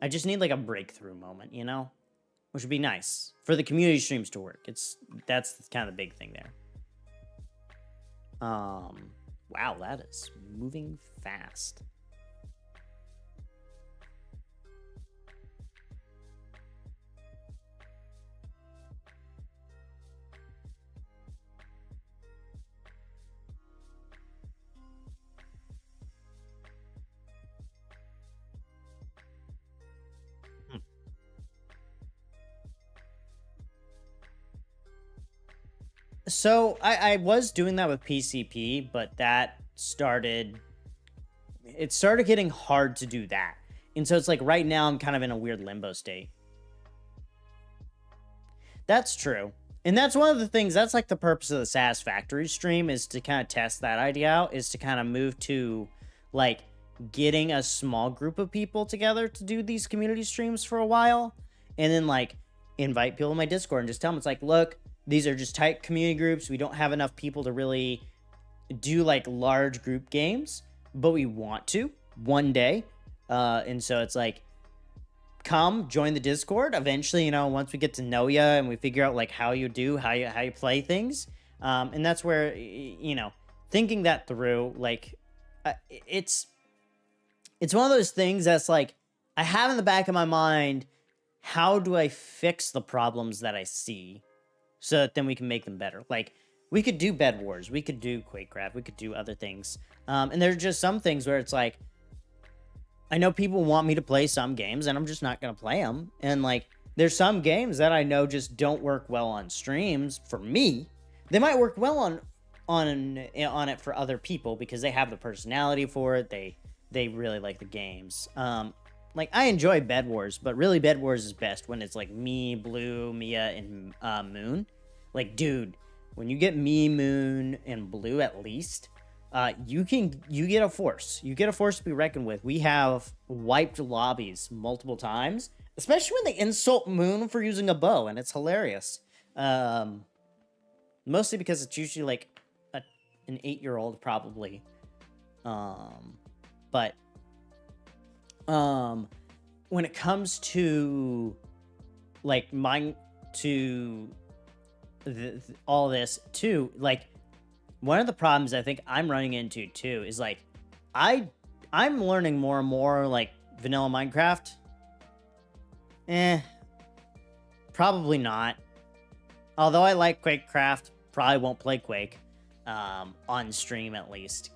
I just need like a breakthrough moment, you know? Which would be nice for the community streams to work. That's kind of the big thing there. Wow, that is moving fast. So I was doing that with PCP, but it started getting hard to do that. And so it's like right now I'm kind of in a weird limbo state. That's true. And that's one of the things, that's like the purpose of the SAS Factory stream, is to kind of test that idea out, is to kind of move to like getting a small group of people together to do these community streams for a while. And then like invite people in my Discord and just tell them, it's like, look, these are just tight community groups. We don't have enough people to really do like large group games, but we want to one day. And so it's like, come join the Discord eventually, you know, once we get to know you and we figure out like how you play things. And that's where, you know, thinking that through, like, it's one of those things that's like, I have in the back of my mind, how do I fix the problems that I see so that then we can make them better? Like, we could do Bed Wars, we could do Quakecraft, we could do other things. And there's just some things where it's like, I know people want me to play some games, and I'm just not going to play them. And, like, there's some games that I know just don't work well on streams for me. They might work well on it for other people because they have the personality for it. They really like the games. Like, I enjoy Bed Wars, but really Bed Wars is best when it's like me, Blue, Mia, and Moon. Like, dude, when you get me, Moon, and Blue at least, you get a force. You get a force to be reckoned with. We have wiped lobbies multiple times, especially when they insult Moon for using a bow, and it's hilarious. Mostly because it's usually like an 8-year-old probably. But when it comes to like all this too, like, one of the problems I think I'm running into too is like I'm learning more and more like vanilla Minecraft. Probably not. Although I like Quakecraft, probably won't play Quake on stream at least.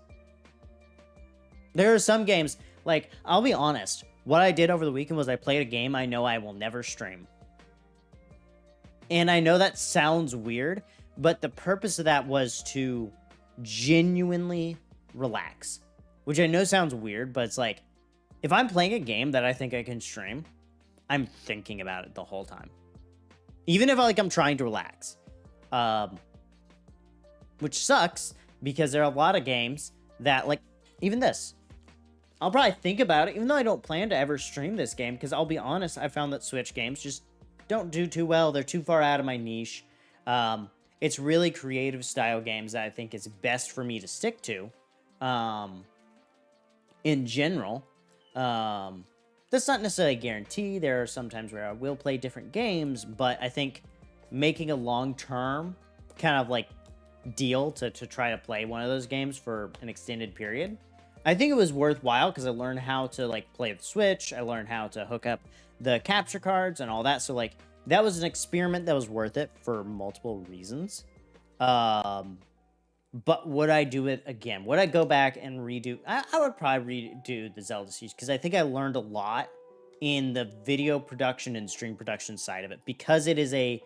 There are some games, like, I'll be honest, what I did over the weekend was I played a game I know I will never stream. And I know that sounds weird, but the purpose of that was to genuinely relax. Which I know sounds weird, but it's like, if I'm playing a game that I think I can stream, I'm thinking about it the whole time. Even if I'm trying to relax. Which sucks, because there are a lot of games that, like, even this. I'll probably think about it, even though I don't plan to ever stream this game, because I'll be honest, I found that Switch games just don't do too well. They're too far out of my niche. It's really creative style games that I think is best for me to stick to. In general. That's not necessarily a guarantee. There are some times where I will play different games, but I think making a long-term kind of like deal to try to play one of those games for an extended period, I think it was worthwhile because I learned how to like play the Switch. I learned how to hook up the capture cards and all that. So like that was an experiment that was worth it for multiple reasons. But would I do it again? Would I go back and redo? I would probably redo the Zelda Siege because I think I learned a lot in the video production and stream production side of it, because it is a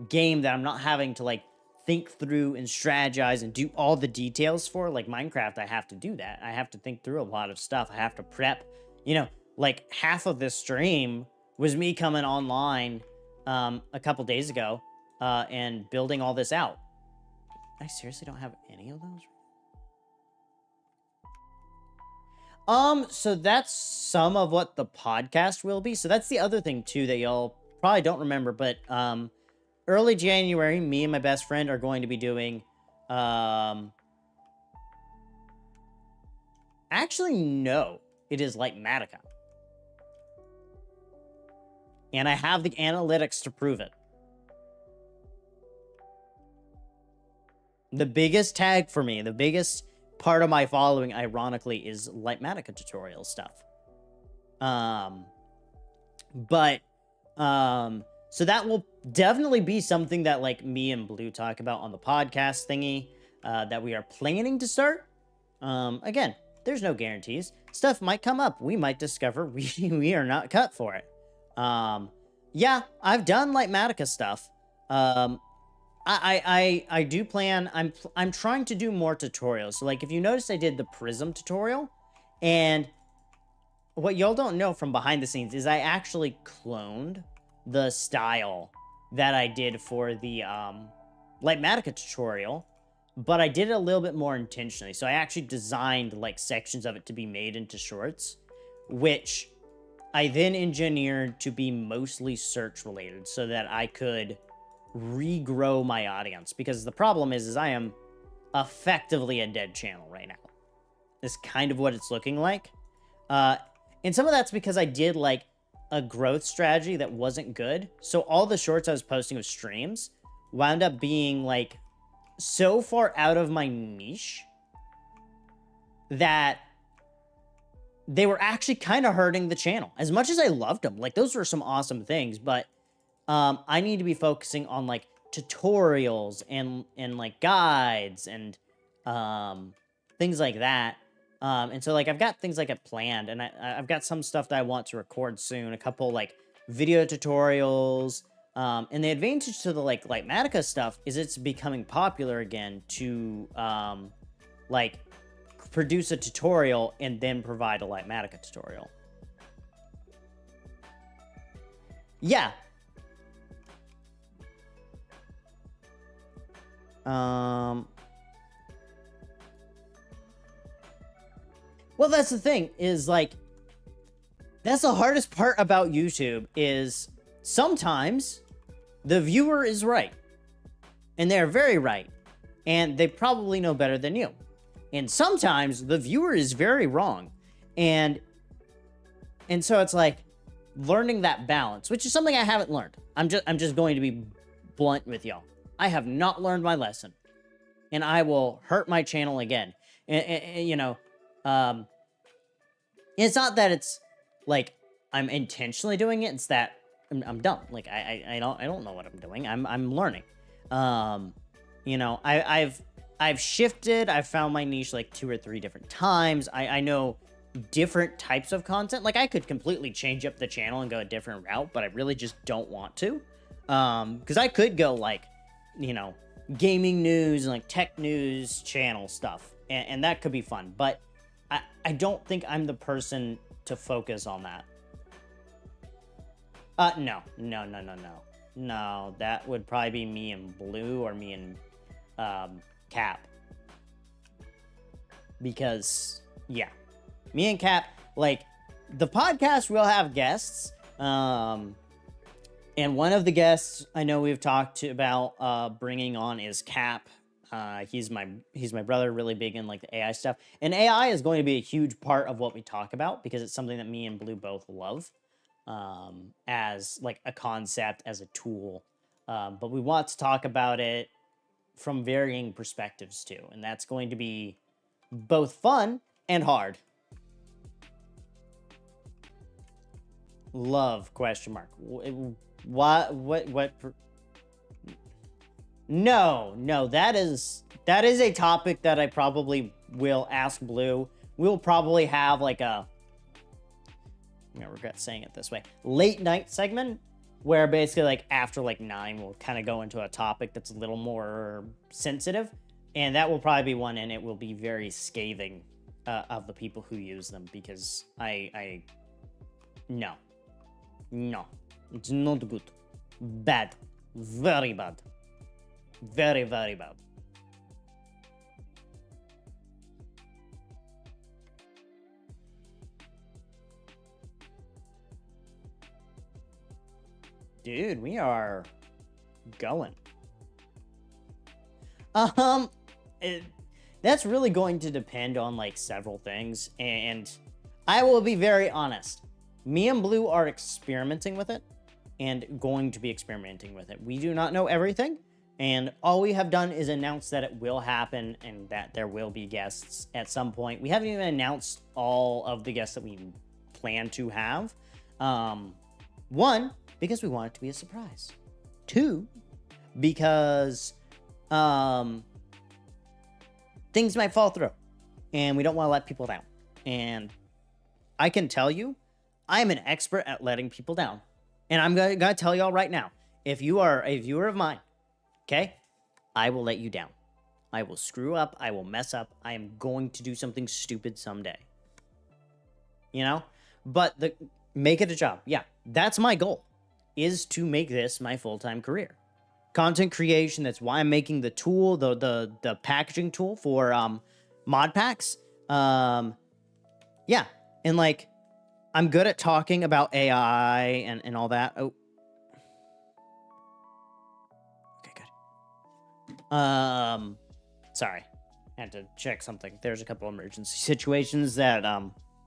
game that I'm not having to like think through and strategize and do all the details for. Like Minecraft, I have to do that. I have to think through a lot of stuff. I have to prep. You know, like half of this stream was me coming online a couple days ago and building all this out. I seriously don't have any of those. So that's some of what the podcast will be. So that's the other thing too that y'all probably don't remember, but early January, me and my best friend are going to be doing actually no, it is Lightmatica. And I have the analytics to prove it. The biggest tag for me, the biggest part of my following, ironically, is Lightmatica tutorial stuff. So that will definitely be something that, like, me and Blue talk about on the podcast thingy that we are planning to start. Again, there's no guarantees. Stuff might come up. We might discover we are not cut for it. Yeah, I've done Lightmatica stuff. I do plan, I'm trying to do more tutorials. So like if you notice I did the Prism tutorial, and what y'all don't know from behind the scenes is I actually cloned the style that I did for the Lightmatica tutorial, but I did it a little bit more intentionally. So I actually designed like sections of it to be made into shorts, which I then engineered to be mostly search related so that I could regrow my audience, because the problem is I am effectively a dead channel right now. Is kind of what it's looking like. And some of that's because I did like a growth strategy that wasn't good. So all the shorts I was posting of streams wound up being like so far out of my niche that they were actually kind of hurting the channel. As much as I loved them, like, those were some awesome things, but I need to be focusing on, like, tutorials and like guides and things like that. And so, like, I've got things like planned, and I've got some stuff that I want to record soon. A couple like video tutorials. And the advantage to the like Lightmatica stuff is it's becoming popular again to like produce a tutorial and then provide a Lightmatica tutorial. Yeah. Well, that's the thing, is like, that's the hardest part about YouTube, is sometimes the viewer is right. And they're very right. And they probably know better than you. And sometimes the viewer is very wrong. And so it's like learning that balance, which is something I haven't learned. I'm just going to be blunt with y'all. I have not learned my lesson. And I will hurt my channel again. And you know, it's not that it's like I'm intentionally doing it. It's that I'm dumb. Like I don't know what I'm doing. I'm learning. You know, I've shifted. I've found my niche like 2 or 3 different times. I know different types of content. Like, I could completely change up the channel and go a different route, but I really just don't want to. Because I could go like, you know, gaming news and like tech news channel stuff, and that could be fun. But I don't think I'm the person to focus on that. No, that would probably be me and Blue, or me and Cap. Because, yeah, me and Cap, like, the podcast will have guests, and one of the guests I know we've talked about bringing on is Cap. He's my brother, really big in like the AI stuff, and AI is going to be a huge part of what we talk about, because it's something that me and Blue both love, as like a concept, as a tool, but we want to talk about it from varying perspectives too, and that's going to be both fun and hard. Love, question mark. What No, that is a topic that I probably will ask Blue. We'll probably have like a, I'm gonna regret saying it this way, late night segment, where basically like after like 9, we'll kind of go into a topic that's a little more sensitive, and that will probably be one, and it will be very scathing of the people who use them, because no, it's not good. Bad. Very bad. Very, very bad. Dude, we are going. That's really going to depend on like several things, and I will be very honest. Me and Blue are experimenting with it, and going to be experimenting with it. We do not know everything, and all we have done is announce that it will happen and that there will be guests at some point. We haven't even announced all of the guests that we plan to have. 1, because we want it to be a surprise. 2, because things might fall through, and we don't want to let people down. And I can tell you, I'm an expert at letting people down. And I'm gonna tell y'all right now, if you are a viewer of mine, okay, I will let you down. I will screw up. I will mess up. I am going to do something stupid someday. You know? But make it a job. Yeah, that's my goal, is to make this my full-time career. Content creation, that's why I'm making the tool, the packaging tool for mod packs. Yeah, and like, I'm good at talking about AI and all that. Oh. Okay, good. Sorry. I had to check something. There's a couple emergency situations that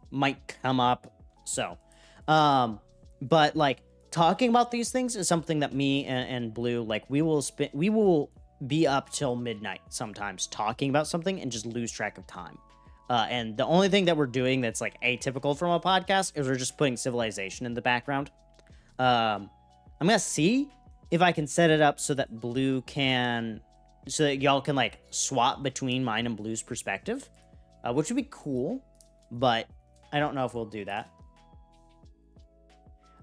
might come up. So, but like, talking about these things is something that me and Blue, like, we will be up till midnight sometimes talking about something and just lose track of time. And the only thing that we're doing that's like atypical from a podcast is we're just putting civilization in the background. I'm gonna see if I can set it up so that so that y'all can like swap between mine and Blue's perspective, which would be cool, but I don't know if we'll do that.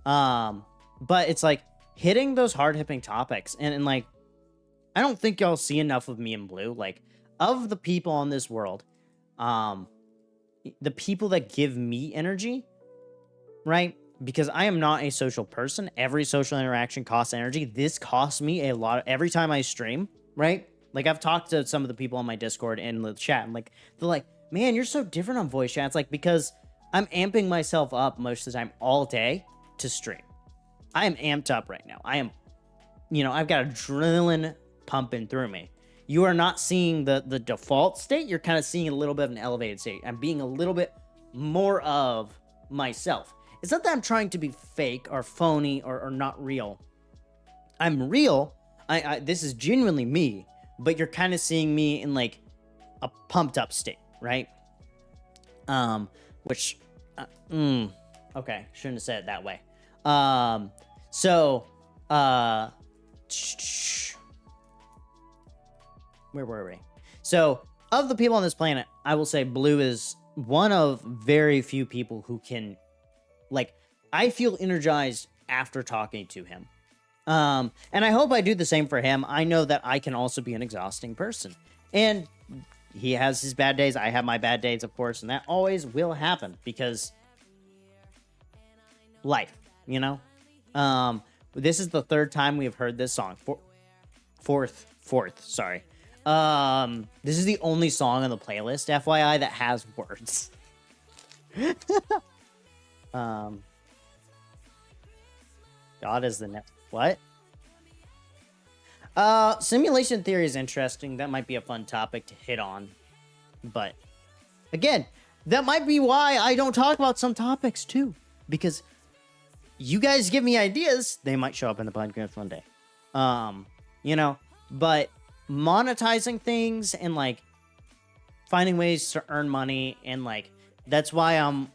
But it's like hitting those hard-hitting topics, and like I don't think y'all see enough of me and Blue. Like, of the people on this world, the people that give me energy, right? Because I am not a social person. Every social interaction costs energy. This costs me a lot every time I stream, right? Like, I've talked to some of the people on my Discord and the chat, and like, they're like, man, you're so different on voice chat. It's like, because I'm amping myself up most of the time all day to stream. I am amped up right now. I am, I've got adrenaline pumping through me. You are not seeing the default state. You're kind of seeing a little bit of an elevated state. I'm being a little bit more of myself. It's not that I'm trying to be fake or phony or not real. I'm real. This is genuinely me, but you're kind of seeing me in like a pumped up state, right? Which, okay, shouldn't have said it that way. Where were we? So, of the people on this planet, I will say Blue is one of very few people who can, like, I feel energized after talking to him. And I hope I do the same for him. I know that I can also be an exhausting person. And he has his bad days. I have my bad days, of course, and that always will happen because life, This is the third time we have heard this song. Fourth, sorry. This is the only song on the playlist, FYI, that has words. God is the net. What? Simulation theory is interesting. That might be a fun topic to hit on. But, again, that might be why I don't talk about some topics, too. Because you guys give me ideas, they might show up in the podcast one day. But monetizing things and like finding ways to earn money, and like that's why I'm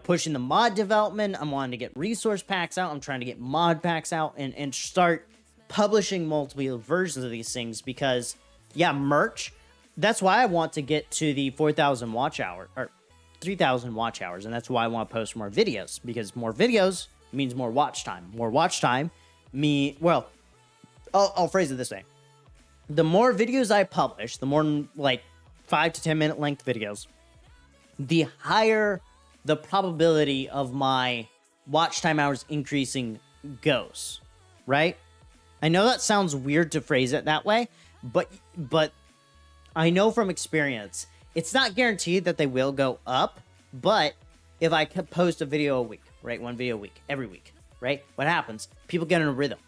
pushing the mod development. I'm wanting to get resource packs out. I'm trying to get mod packs out and start publishing multiple versions of these things, because merch. That's why I want to get to the 4,000 watch hour or 3,000 watch hours, and that's why I want to post more videos, because more videos means more watch time. More watch time I'll phrase it this way. The more videos I publish, the more like 5 to 10 minute length videos, the higher the probability of my watch time hours increasing goes, right? I know that sounds weird to phrase it that way, but I know from experience, it's not guaranteed that they will go up, but if I could post a video a week, right? One video a week, every week, right? What happens? People get in a rhythm,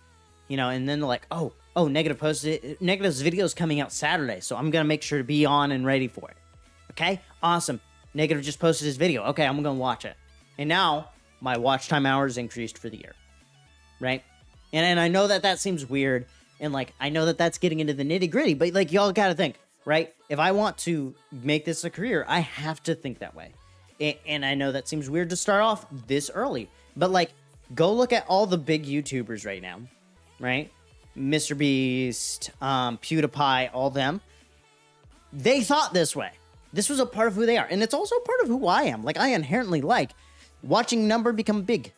and then they're like, oh, Negative's video is coming out Saturday, so I'm going to make sure to be on and ready for it. Okay? Awesome. Negative just posted his video. Okay, I'm going to watch it. And now, my watch time hours increased for the year. Right? And I know that seems weird, and, like, I know that that's getting into the nitty-gritty, but, like, y'all got to think, right? If I want to make this a career, I have to think that way. And I know that seems weird to start off this early, but, like, go look at all the big YouTubers right now, right? Mr. Beast, PewDiePie, all them. They thought this way. This was a part of who they are. And it's also part of who I am. Like, I inherently like watching number become big.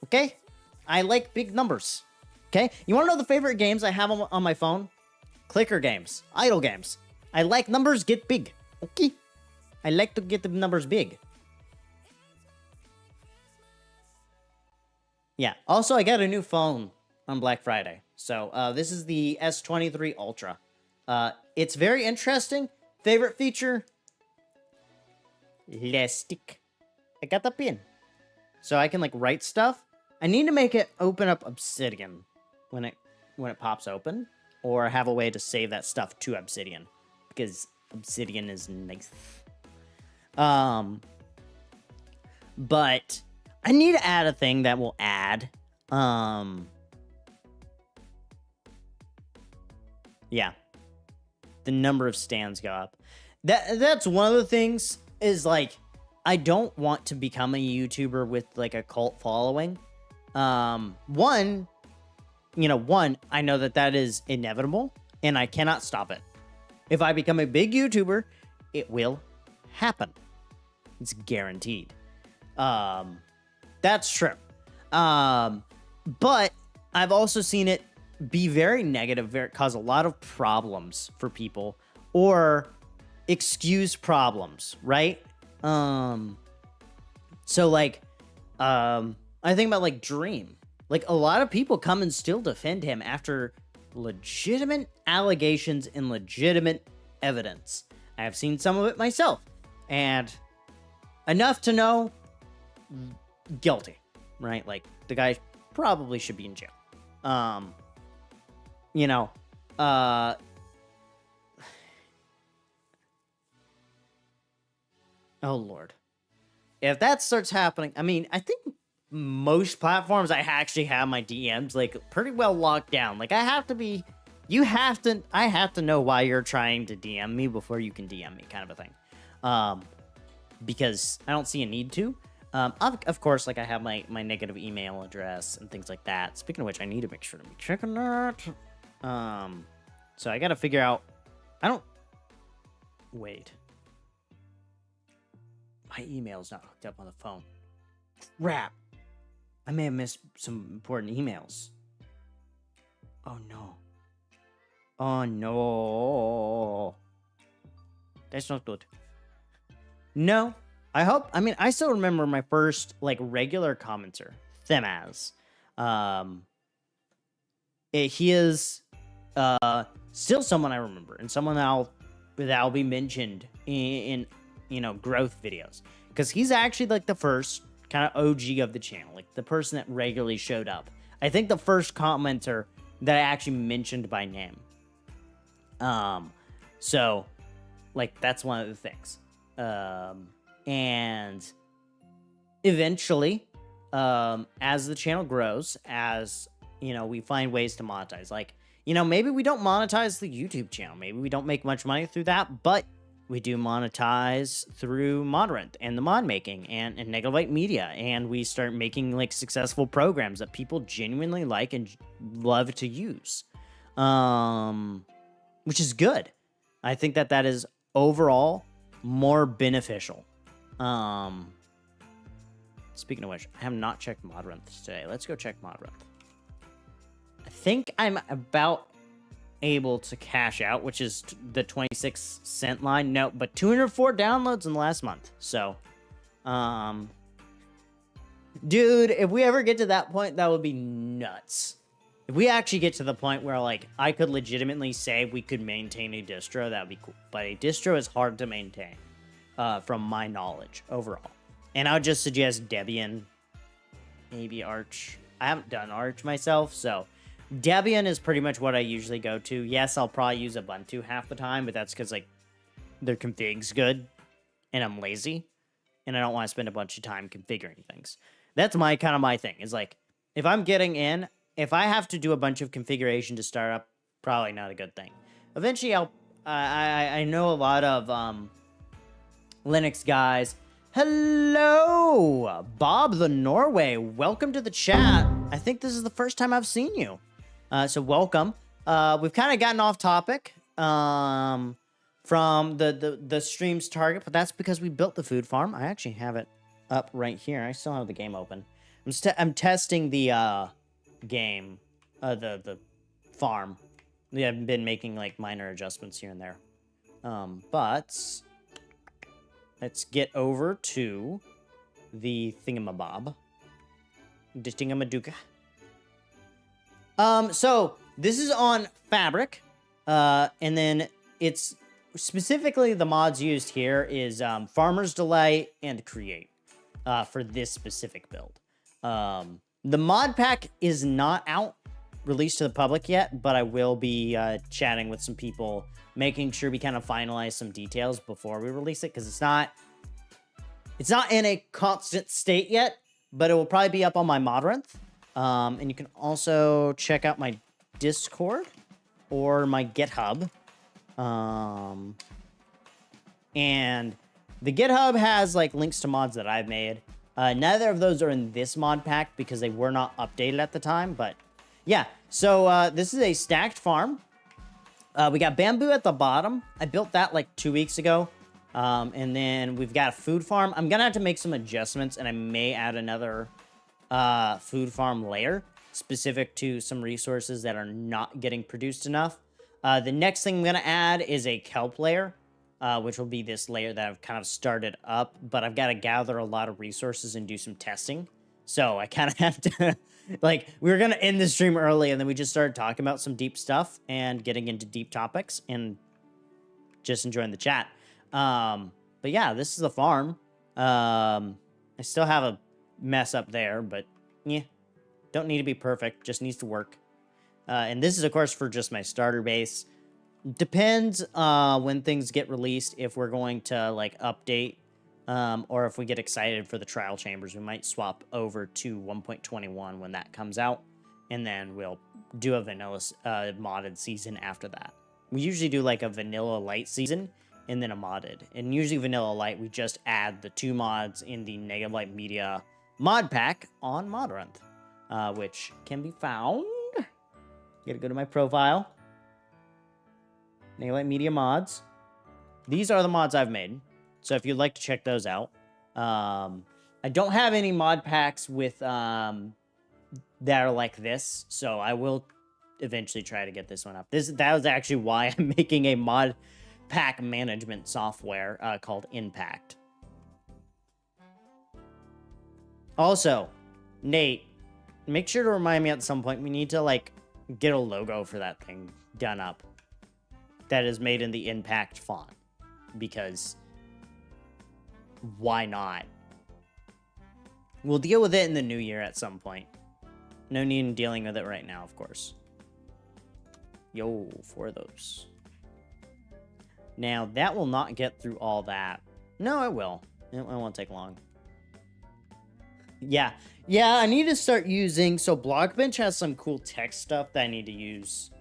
Okay? I like big numbers. Okay? You want to know the favorite games I have on my phone? Clicker games. Idle games. I like numbers get big. Okay? I like to get the numbers big. Yeah. Also, I got a new phone on Black Friday. So, this is the S23 Ultra. It's very interesting. Favorite feature? Elastic. I got the pin. So I can, like, write stuff. I need to make it open up Obsidian when it pops open. Or have a way to save that stuff to Obsidian. Because Obsidian is nice. But I need to add a thing that will add, yeah, the number of stands go up. That's one of the things is like, I don't want to become a YouTuber with like a cult following. One, I know that is inevitable and I cannot stop it. If I become a big YouTuber, it will happen. It's guaranteed. That's true. But I've also seen it be very negative, cause a lot of problems for people, or excuse problems, right? So like, I think about like Dream. Like, a lot of people come and still defend him after legitimate allegations and legitimate evidence. I have seen some of it myself, and enough to know guilty, right? Like, the guy probably should be in jail. Oh Lord. If that starts happening, I mean, I think most platforms I actually have my DMs like pretty well locked down. Like, I have to know why you're trying to DM me before you can DM me, kind of a thing. Because I don't see a need to. Of course, like, I have my negative email address and things like that. Speaking of which, I need to make sure to be checking that. So I gotta figure out. Wait. My email's not hooked up on the phone. Crap. I may have missed some important emails. Oh no. Oh no. That's not good. No. I still remember my first, like, regular commenter, Themaz. He is still someone I remember, and someone that'll be mentioned in growth videos, because he's actually like the first kind of OG of the channel, like the person that regularly showed up. I think the first commenter that I actually mentioned by name. So like, that's one of the things. And eventually, as the channel grows, as we find ways to monetize, like, maybe we don't monetize the YouTube channel, maybe we don't make much money through that, but we do monetize through Modrinth and the mod making and Negative Light Media, and we start making like successful programs that people genuinely like and love to use, which is good. I think that is overall more beneficial. Speaking of which, I have not checked Modrinth today. Let's go check Modrinth. I think I'm about able to cash out, which is the 26-cent line. No, but 204 downloads in the last month. So, dude, if we ever get to that point, that would be nuts. If we actually get to the point where, like, I could legitimately say we could maintain a distro, that would be cool. But a distro is hard to maintain, from my knowledge overall. And I would just suggest Debian, maybe Arch. I haven't done Arch myself, so Debian is pretty much what I usually go to. Yes, I'll probably use Ubuntu half the time, but that's because, like, their config's good, and I'm lazy, and I don't want to spend a bunch of time configuring things. That's my thing, is, like, if I'm getting in, if I have to do a bunch of configuration to start up, probably not a good thing. Eventually, I know a lot of Linux guys. Hello, Bob the Norway. Welcome to the chat. I think this is the first time I've seen you. So welcome. We've kind of gotten off topic from the stream's target, but that's because we built the food farm. I actually have it up right here. I still have the game open. I'm testing the game, the farm. Yeah, I've been making like minor adjustments here and there. But let's get over to the thingamabob. The thingamaduka. So this is on Fabric, and then it's specifically the mods used here is Farmer's Delight and Create for this specific build. The mod pack is not out, released to the public yet, but I will be chatting with some people, making sure we kind of finalize some details before we release it, because it's not in a constant state yet, but it will probably be up on my Modrinth. And you can also check out my Discord or my GitHub. And The GitHub has like links to mods that I've made. Neither of those are in this mod pack because they were not updated at the time, but yeah. So this is a stacked farm. We got bamboo at the bottom. I built that like 2 weeks ago. And then we've got a food farm. I'm gonna have to make some adjustments, and I may add another food farm layer specific to some resources that are not getting produced enough. The next thing I'm gonna add is a kelp layer, which will be this layer that I've kind of started up, but I've got to gather a lot of resources and do some testing. So I kind of have to, like, we were going to end the stream early, and then we just started talking about some deep stuff and getting into deep topics and just enjoying the chat. But yeah, this is the farm. I still have a mess up there, but yeah, don't need to be perfect, just needs to work. And this is, of course, for just my starter base. Depends when things get released, if we're going to, like, update, or if we get excited for the trial chambers, we might swap over to 1.21 when that comes out, and then we'll do a vanilla modded season after that. We usually do, like, a vanilla light season, and then a modded. And usually vanilla light, we just add the 2 mods in the Negative Light Media mod pack on Modrinth, which can be found. Gotta go to my profile. Negative Light Media mods. These are the mods I've made, so if you'd like to check those out. I don't have any mod packs with that are like this, so I will eventually try to get this one up. That was actually why I'm making a mod pack management software called Impact. Also, Nate, make sure to remind me at some point, we need to, like, get a logo for that thing done up that is made in the Impact font, because why not? We'll deal with it in the new year at some point. No need in dealing with it right now, of course. Yo, 4 of those. Now, that will not get through all that. No, it will. It won't take long. Yeah, I need to start using... So, Blockbench has some cool text stuff that I need to use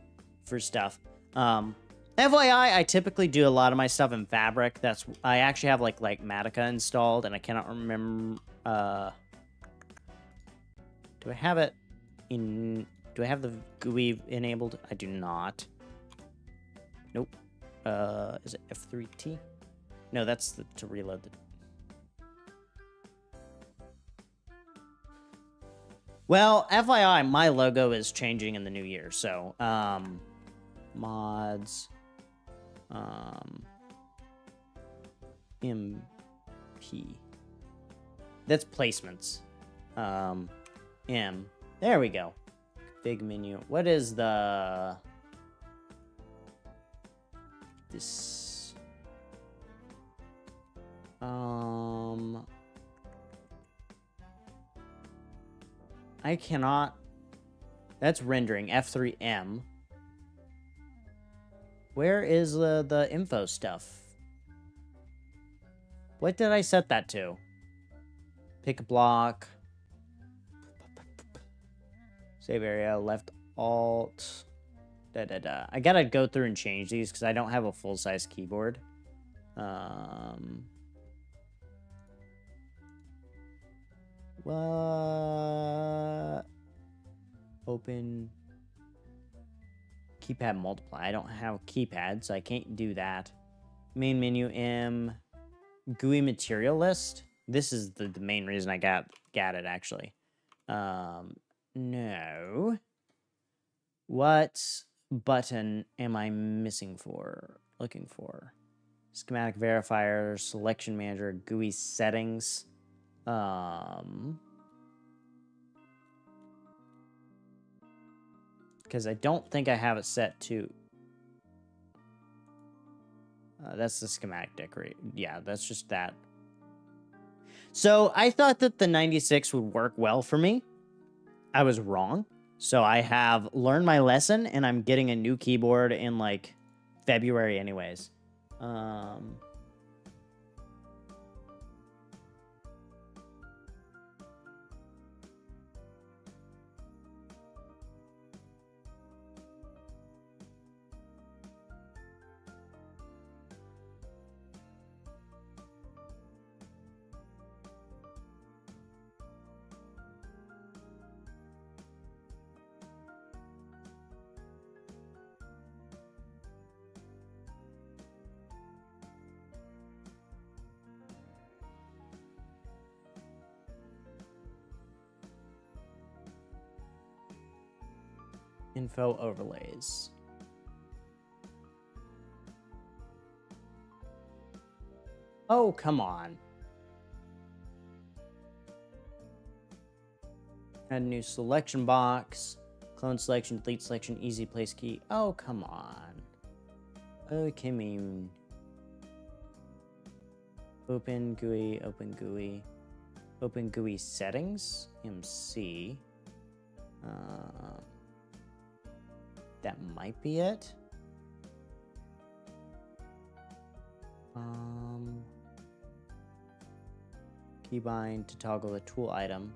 for stuff. FYI, I typically do a lot of my stuff in Fabric. I actually have, like Matica installed, and I cannot remember... do I have it in... Do I have the GUI enabled? I do not. Nope. Is it F3T? No, that's to reload the... Well, FYI, my logo is changing in the new year, so, mods, MP. That's placements. There we go. Big menu. What is this? I cannot. That's rendering. F3M. Where is the info stuff? What did I set that to? Pick a block. Save area. Left alt. I gotta go through and change these because I don't have a full-size keyboard. What? Open. Keypad multiply. I don't have a keypad, so I can't do that. Main menu M. GUI material list. This is the main reason I got it, actually. No. What button am I looking for? Schematic verifier, selection manager, GUI settings. Because I don't think I have it set to... that's the schematic decorate. Yeah, that's just that. So I thought that the 96 would work well for me. I was wrong. So I have learned my lesson, and I'm getting a new keyboard in, like, February anyways. Info overlays. Oh, come on. Add a new selection box. Clone selection, delete selection, easy place key. Oh, come on. Okay, mean. Open GUI, open GUI. Open GUI settings, MC. That might be it. Keybind to toggle the tool item.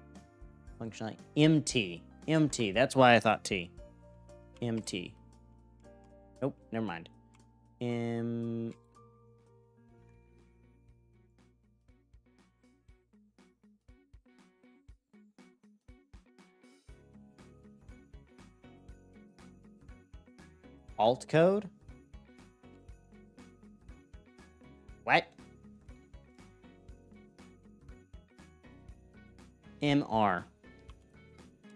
Functionality. MT. MT. That's why I thought T. MT. Nope, never mind. Alt code? What? MR.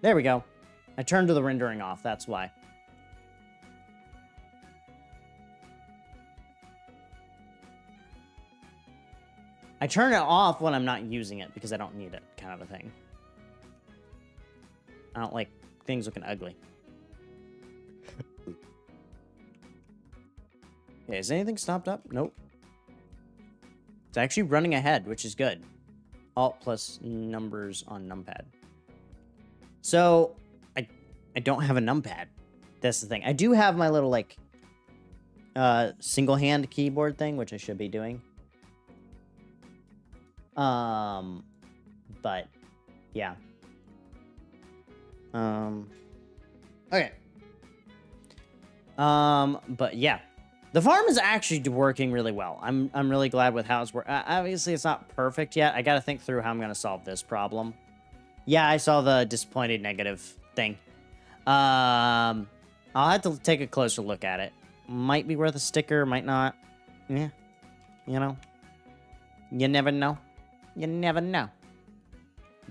There we go. I turned the rendering off, that's why. I turn it off when I'm not using it because I don't need it, kind of a thing. I don't like things looking ugly. Okay, is anything stopped up? Nope. It's actually running ahead, which is good. Alt plus numbers on numpad. So, I don't have a numpad. That's the thing. I do have my little, like, single hand keyboard thing, which I should be doing. But, yeah. Okay. But yeah. The farm is actually working really well. I'm really glad with how it's working. Obviously, it's not perfect yet. I got to think through how I'm going to solve this problem. Yeah, I saw the disappointed negative thing. I'll have to take a closer look at it. Might be worth a sticker, might not. Yeah. You know. You never know. You never know.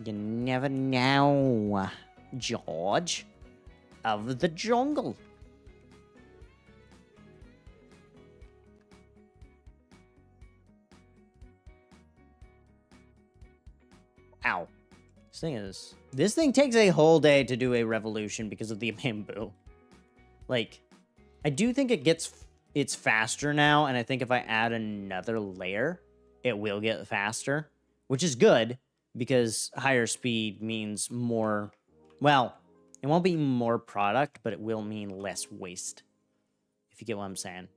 You never know. George of the jungle. Ow. This thing takes a whole day to do a revolution because of the bamboo. Like, I do think it's faster now, and I think if I add another layer, it will get faster, which is good because higher speed means more, well, it won't be more product, but it will mean less waste, if you get what I'm saying.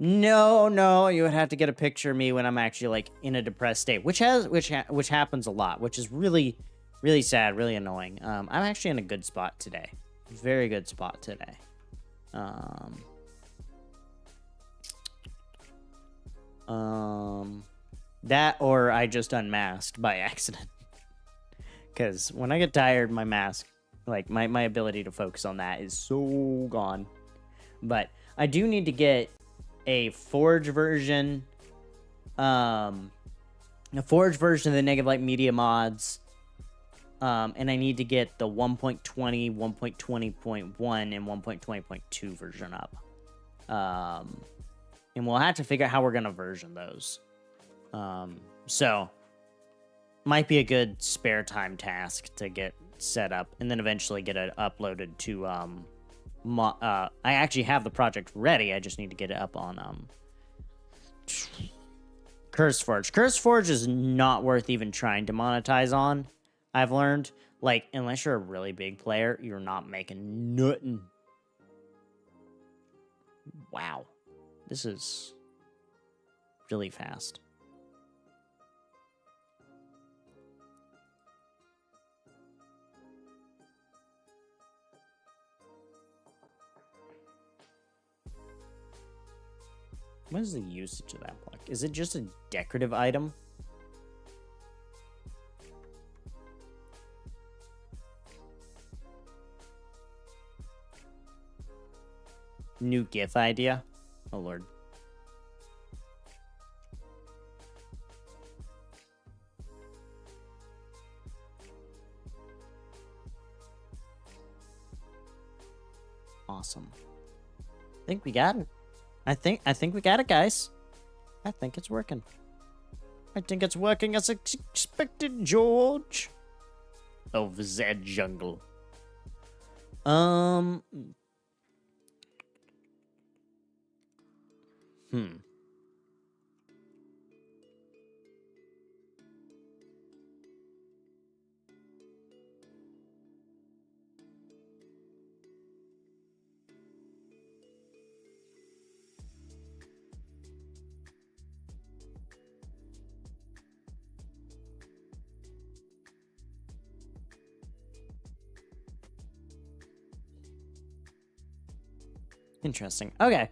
No, you would have to get a picture of me when I'm actually like in a depressed state, which happens a lot, which is really, really sad, really annoying. I'm actually in a good spot today, very good spot today. That or I just unmasked by accident, because when I get tired, my mask, like my ability to focus on that is so gone. But I do need to get a Forge version, of the Negative Light Media mods, and I need to get the 1.20, 1.20.1, and 1.20.2 version up, and we'll have to figure out how we're gonna version those. So might be a good spare time task to get set up, and then eventually get it uploaded to I actually have the project ready. I just need to get it up on CurseForge. CurseForge is not worth even trying to monetize on. I've learned, like, unless you're a really big player, you're not making nothing. Wow, this is really fast. What is the usage of that block? Is it just a decorative item? New GIF idea? Oh, Lord. Awesome. I think we got it. I think we got it, guys. I think it's working. I think it's working as expected, George. Of Zed Jungle. Interesting. Okay.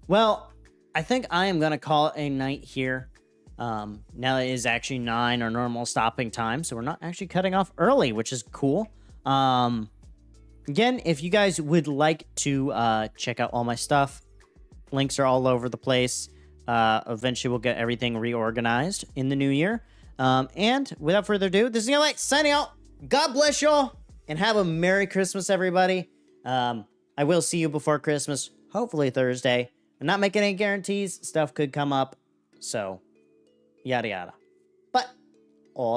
Well, I think I am going to call it a night here. Now it is actually 9, our normal stopping time, so we're not actually cutting off early, which is cool. Again, if you guys would like to check out all my stuff, links are all over the place. Eventually, we'll get everything reorganized in the new year. And without further ado, this is Light signing out. God bless y'all, and have a Merry Christmas, everybody. I will see you before Christmas, hopefully Thursday. I'm not making any guarantees. Stuff could come up. So, yada yada. But, all